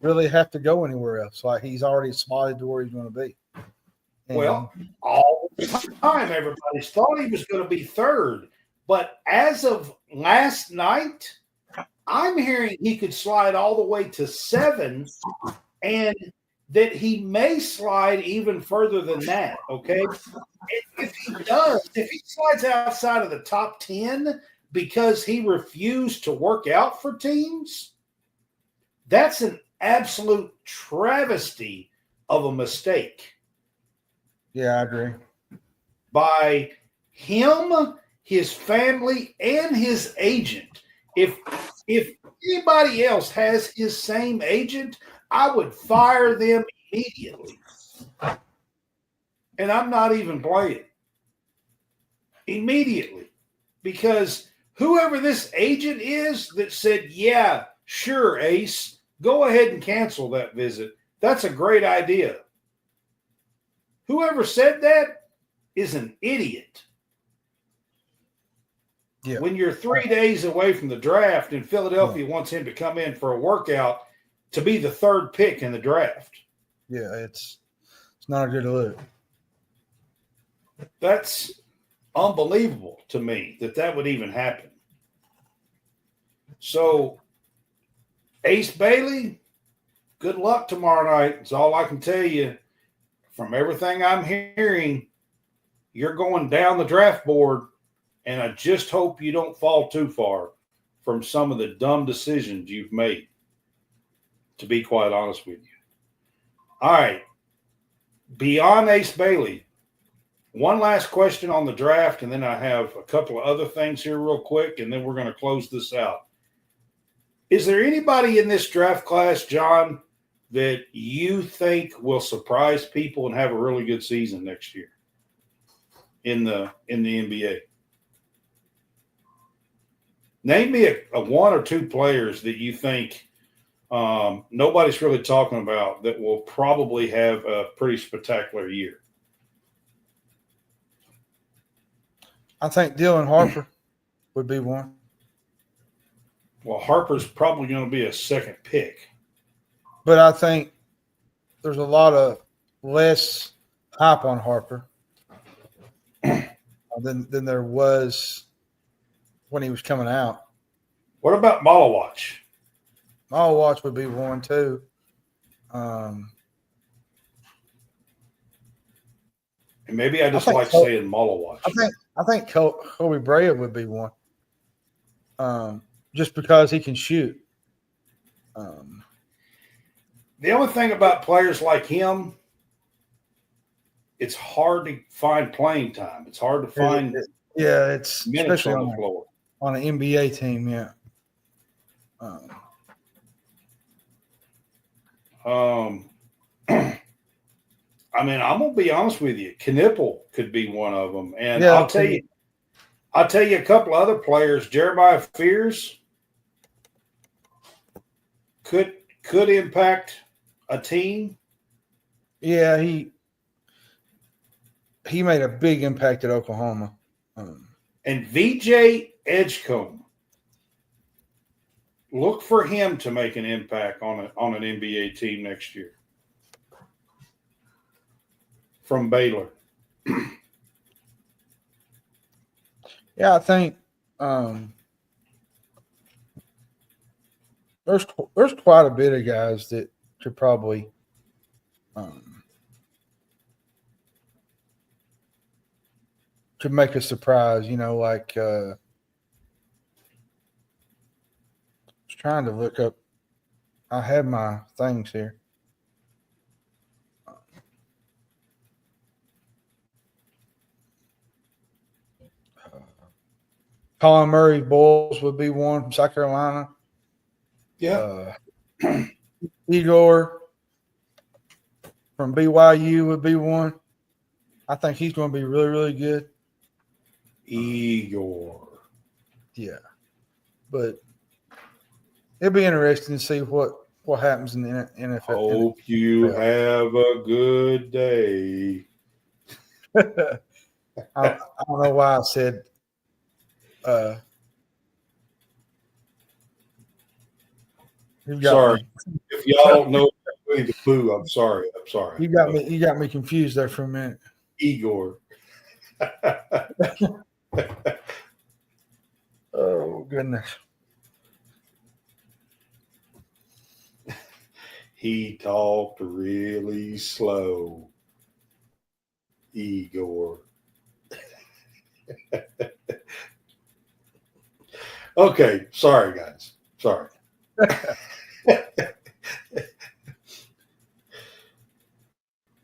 really have to go anywhere else. Like he's already slotted to where he's going to be. And well, all the time, everybody thought he was going to be third. But as of last night, I'm hearing he could slide all the way to 7 and that he may slide even further than that, okay? If he slides outside of the top 10 because he refused to work out for teams, that's an absolute travesty of a mistake. Yeah, I agree. By him, his family, and his agent. If anybody else has his same agent, I would fire them immediately. And I'm not even playing. Immediately. Because whoever this agent is that said, yeah, sure, Ace, go ahead and cancel that visit. That's a great idea. Whoever said that is an idiot. Yeah. When you're 3 days away from the draft and Philadelphia wants him to come in for a workout to be the 3rd pick in the draft. Yeah, it's not a good look. That's unbelievable to me that would even happen. So, Ace Bailey, good luck tomorrow night. That's all I can tell you. From everything I'm hearing, you're going down the draft board, and I just hope you don't fall too far from some of the dumb decisions you've made, to be quite honest with you. All right. Beyond Ace Bailey, one last question on the draft, and then I have a couple of other things here real quick, and then we're going to close this out. Is there anybody in this draft class, John, that you think will surprise people and have a really good season next year in the NBA? Name me a 1 or 2 players that you think nobody's really talking about that will probably have a pretty spectacular year. I think Dylan Harper would be one. Well, Harper's probably going to be a 2nd pick. But I think there's a lot of less hype on Harper than there was when he was coming out. What about Malawatch? Malawatch would be one too. And maybe I just like saying Malawatch. I think Kobe Bryant would be one. Just because he can shoot. The only thing about players like him, it's hard to find playing time. It's hard to find it's minutes on the floor. On an NBA team, yeah. I mean, I'm gonna be honest with you. Knipple could be one of them, and I'll tell you a couple of other players. Jeremiah Fears could impact a team. Yeah, he made a big impact at Oklahoma. And VJ Edgecombe, look for him to make an impact on an NBA team next year. From Baylor. Yeah, I think there's quite a bit of guys that could probably could make a surprise. You know, like I was trying to look up. I have my things here. Colin Murray Boyles would be one from South Carolina. Yeah. Igor from BYU would be one. I think he's going to be really, really good. Igor. Yeah. But it'll be interesting to see what happens in the NFL. Hope you have a good day. I don't know why I said you got Sorry. me. If y'all don't know Winnie the Pooh, I'm sorry. You got me confused there for a minute. Igor. Oh goodness. He talked really slow. Igor. Okay, sorry guys. Sorry.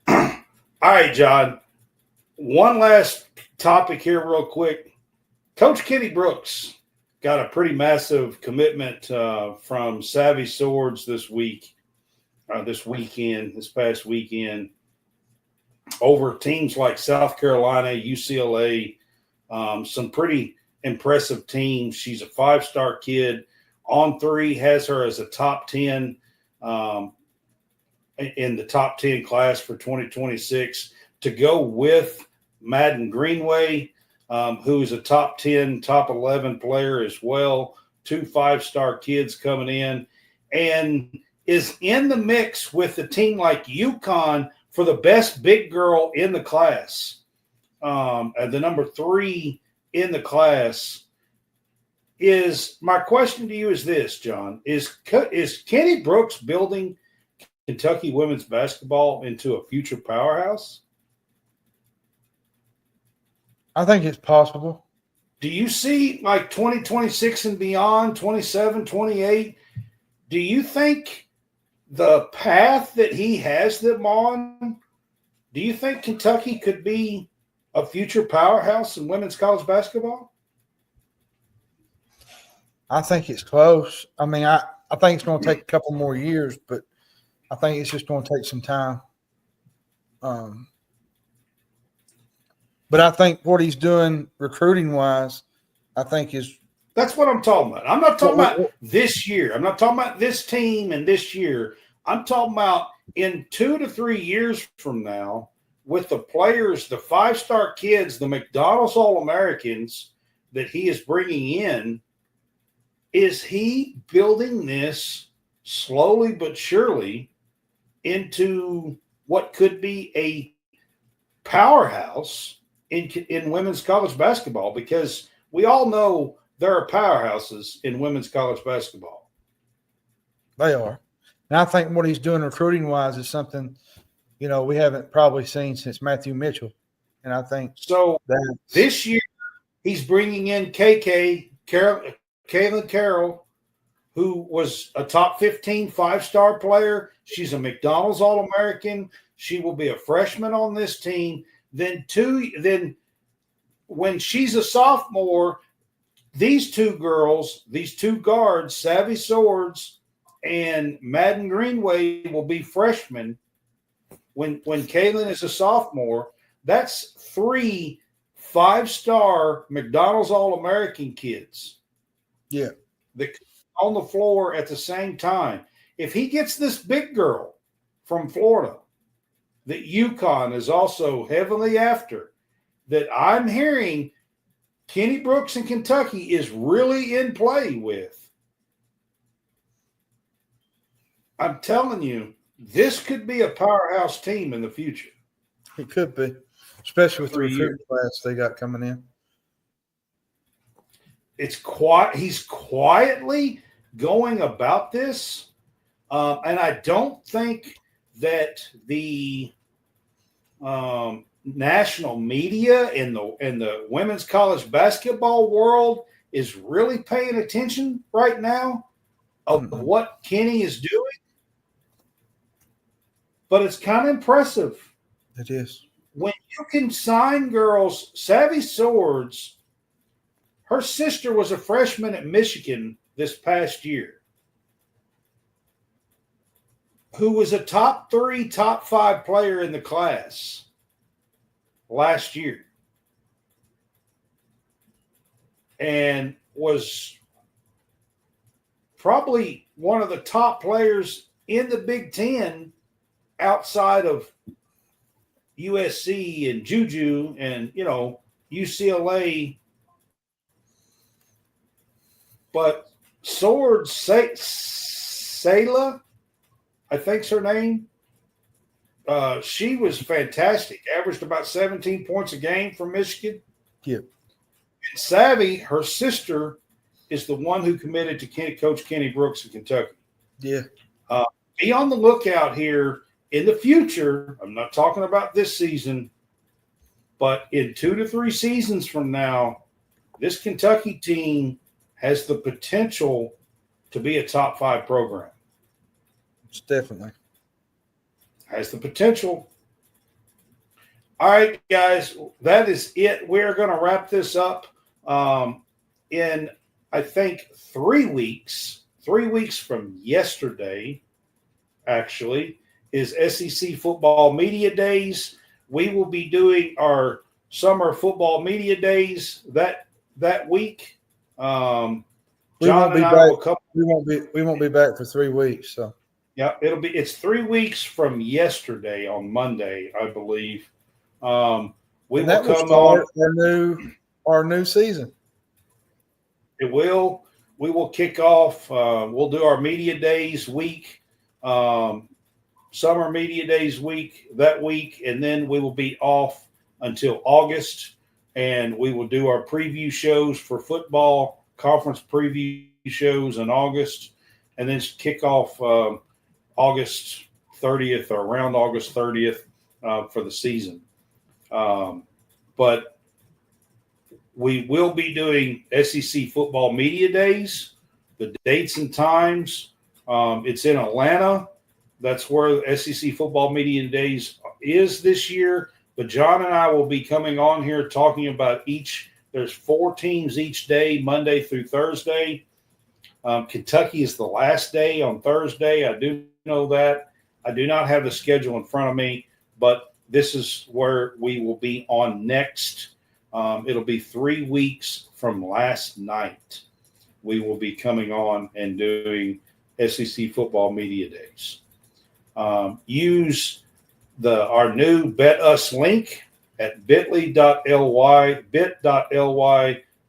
All right, John. One last topic here, real quick. Coach Kenny Brooks got a pretty massive commitment from Savvy Swords this past weekend, over teams like South Carolina, UCLA, some pretty impressive teams. She's a 5-star kid. On3 has her as a top 10 in the top 10 class for 2026 to go with Madden Greenway, who is a top 10, top 11 player as well. 2 5-star kids coming in, and is in the mix with a team like UConn for the best big girl in the class. And the number 3 in the class is, my question to you is this, John, is Kenny Brooks building Kentucky women's basketball into a future powerhouse? I think it's possible. Do you see like 2026 and beyond, 27, 28? Do you think the path that he has them on, do you think Kentucky could be a future powerhouse in women's college basketball? I think it's close. I mean, I think it's going to take a couple more years, but I think it's just going to take some time. But I think what he's doing recruiting-wise, I think is – that's what I'm talking about. I'm not talking about this year. I'm not talking about this team and this year. I'm talking about in 2 to 3 years from now with the players, the 5-star kids, the McDonald's All-Americans that he is bringing in. Is he building this slowly but surely into what could be a powerhouse in women's college basketball? Because we all know there are powerhouses in women's college basketball. They are. And I think what he's doing recruiting-wise is something, we haven't probably seen since Matthew Mitchell. And I think so. This year, he's bringing in Kaylin Carroll, who was a top 15 5-star player. She's a McDonald's All-American. She will be a freshman on this team. Then when she's a sophomore, these 2 girls, these 2 guards, Savvy Swords and Madden Greenway, will be freshmen. When Kaylin is a sophomore, that's 3 5-star McDonald's All-American kids. Yeah. That on the floor at the same time. If he gets this big girl from Florida that UConn is also heavily after, that I'm hearing Kenny Brooks in Kentucky is really in play with, I'm telling you, this could be a powerhouse team in the future. It could be, especially with the recruiting class they got coming in. It's he's quietly going about this, and I don't think that the national media in the women's college basketball world is really paying attention right now of what Kenny is doing. But it's kind of impressive. It is. When you can sign girls, Savvy Swords, her sister was a freshman at Michigan this past year, who was a top 3, top 5 player in the class last year, and was probably one of the top players in the Big Ten outside of USC and Juju and, UCLA, but Sword Sayla, I think's her name. She was fantastic. Averaged about 17 points a game for Michigan. Yeah. And Savvy, her sister, is the one who committed to Coach Kenny Brooks in Kentucky. Yeah. Be on the lookout here in the future. I'm not talking about this season, but in 2 to 3 seasons from now, this Kentucky team has the potential to be a top 5 program. It's definitely has the potential. All right, guys, that is it. We're going to wrap this up in, I think, 3 weeks. 3 weeks from yesterday, actually, is SEC Football Media Days. We will be doing our summer football media days that week. John and I will come. We won't be back for 3 weeks. So yeah, it's 3 weeks from yesterday on Monday, I believe. We will come on our new season. It will. We will kick off. We'll do our media days week, summer media days week that week, and then we will be off until August, and we will do our preview shows for football, conference preview shows in August, and then kick off August 30th or around August 30th for the season. But we will be doing SEC Football Media Days, the dates and times. It's in Atlanta. That's where the SEC Football Media Days is this year. But John and I will be coming on here talking about there's 4 teams each day, Monday through Thursday. Kentucky is the last day on Thursday. I do know that. I do not have the schedule in front of me, but this is where we will be on next. It'll be 3 weeks from last night. We will be coming on and doing SEC Football Media Days. Use our new Bet Us link at bit.ly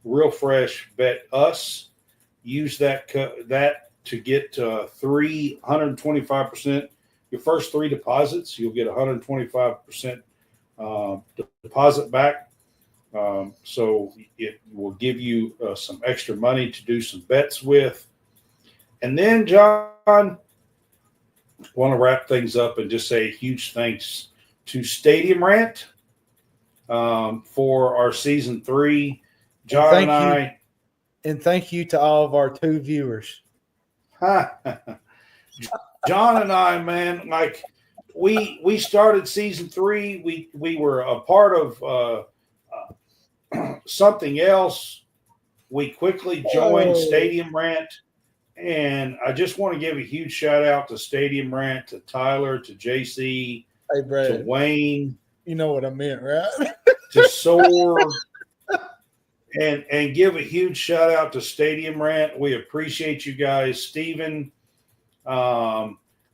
Real Fresh Bet Us. Use that to get 325%. Your first 3 deposits, you'll get 125% deposit back. So it will give you some extra money to do some bets with. And then, John, I want to wrap things up and just say a huge thanks to Stadium Rant for our season 3. John and I. And thank you to all of our 2 viewers. John and I, man, like we started season 3. We were a part of something else. We quickly joined Stadium Rant, and I just want to give a huge shout out to Stadium Rant, to Tyler, to JC, hey, Brad, to Wayne. You know what I meant, right? To Soar. And give a huge shout out to Stadium Rant. We appreciate you guys. Steven,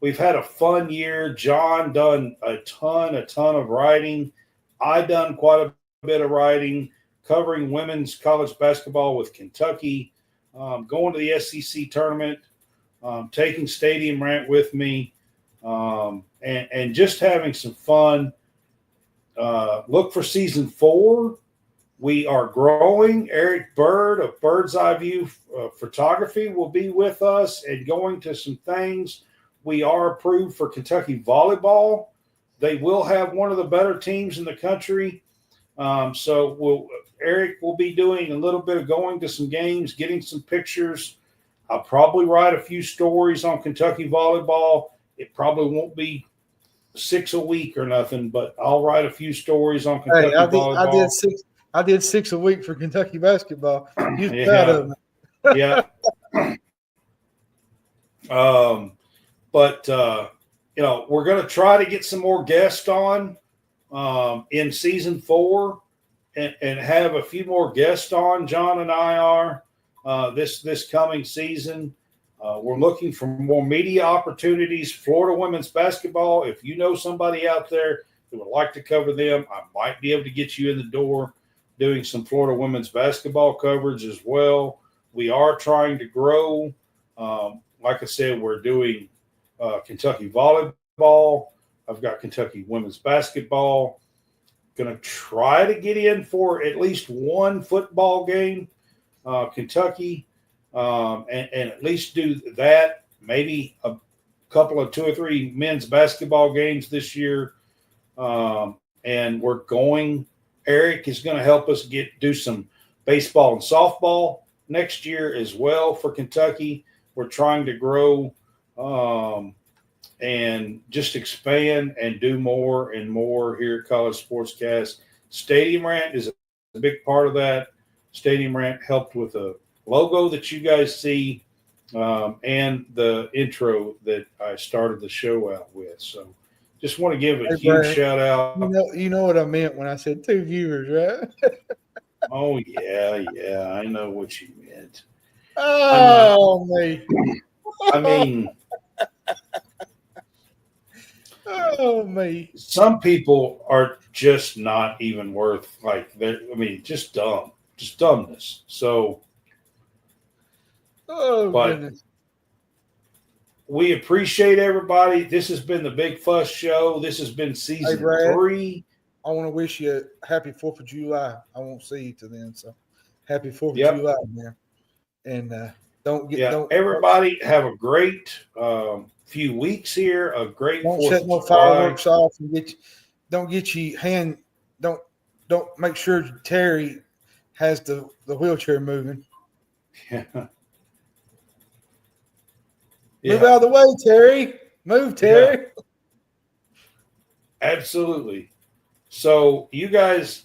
we've had a fun year. John done a ton of writing. I done quite a bit of writing, covering women's college basketball with Kentucky, going to the SEC tournament, taking Stadium Rant with me, and just having some fun. Look for season 4. We are growing. Eric Bird of Bird's Eye View Photography will be with us and going to some things. We are approved for Kentucky volleyball. They will have one of the better teams in the country. So Eric will be doing a little bit of going to some games, getting some pictures. I'll probably write a few stories on Kentucky volleyball. It probably won't be 6 a week or nothing, but I'll write a few stories on Kentucky volleyball. I did 6 a week for Kentucky basketball. You proud of me? Yeah. But we're going to try to get some more guests on in season 4 and have a few more guests on. John and I are this coming season. We're looking for more media opportunities. Florida women's basketball. If you know somebody out there who would like to cover them, I might be able to get you in the door doing some Florida women's basketball coverage as well. We are trying to grow. Like I said, we're doing Kentucky volleyball. I've got Kentucky women's basketball. Going to try to get in for at least one football game, Kentucky, and at least do that. Maybe a couple of 2 or 3 men's basketball games this year. And Eric is going to help us do some baseball and softball next year as well for Kentucky. We're trying to grow and just expand and do more and more here at College SportsCast. Stadium Rant is a big part of that. Stadium Rant helped with a logo that you guys see and the intro that I started the show out with. So just want to give a huge shout out. You know what I meant when I said 2 viewers, right? Oh, yeah. I know what you meant. Oh, me. I mean, oh, me. Some people are just not even worth, just dumb. Just dumbness. So, goodness. We appreciate everybody. This has been the Big Fuss Show. This has been season 3. I want to wish you a happy 4th of July. I won't see you till then, so happy 4th of July, man. And everybody have a great few weeks here. A great don't set no fireworks off and don't make sure Terry has the wheelchair moving. Yeah. Move out of the way, Terry. Move, Terry. Yeah. Absolutely. So you guys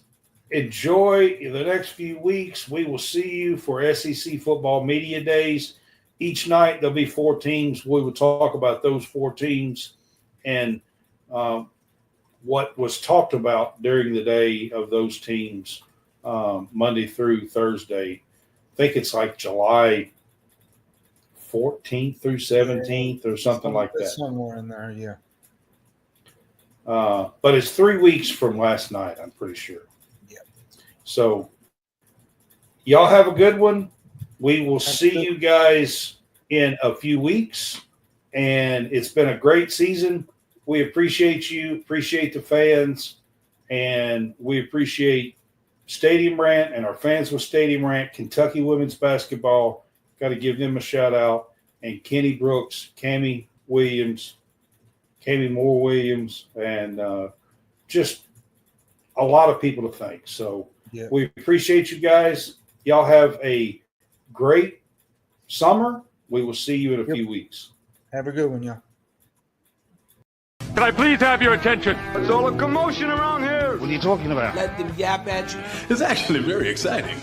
enjoy the next few weeks. We will see you for SEC Football Media Days. Each night there'll be 4 teams. We will talk about those 4 teams and what was talked about during the day of those teams, Monday through Thursday. I think it's like July 14th through 17th or something like that. Somewhere in there, yeah. But it's 3 weeks from last night, I'm pretty sure. Yeah. So y'all have a good one. We will see you guys in a few weeks. And it's been a great season. We appreciate you, appreciate the fans, and we appreciate Stadium Rant and our fans with Stadium Rant, Kentucky women's basketball. Got to give them a shout out. And Kenny Brooks, Cammie Moore Williams, and just a lot of people to thank. So we appreciate you guys. Y'all have a great summer. We will see you in a few weeks. Have a good one, y'all. Can I please have your attention? There's all a commotion around here. What are you talking about? Let them yap at you. It's actually very exciting.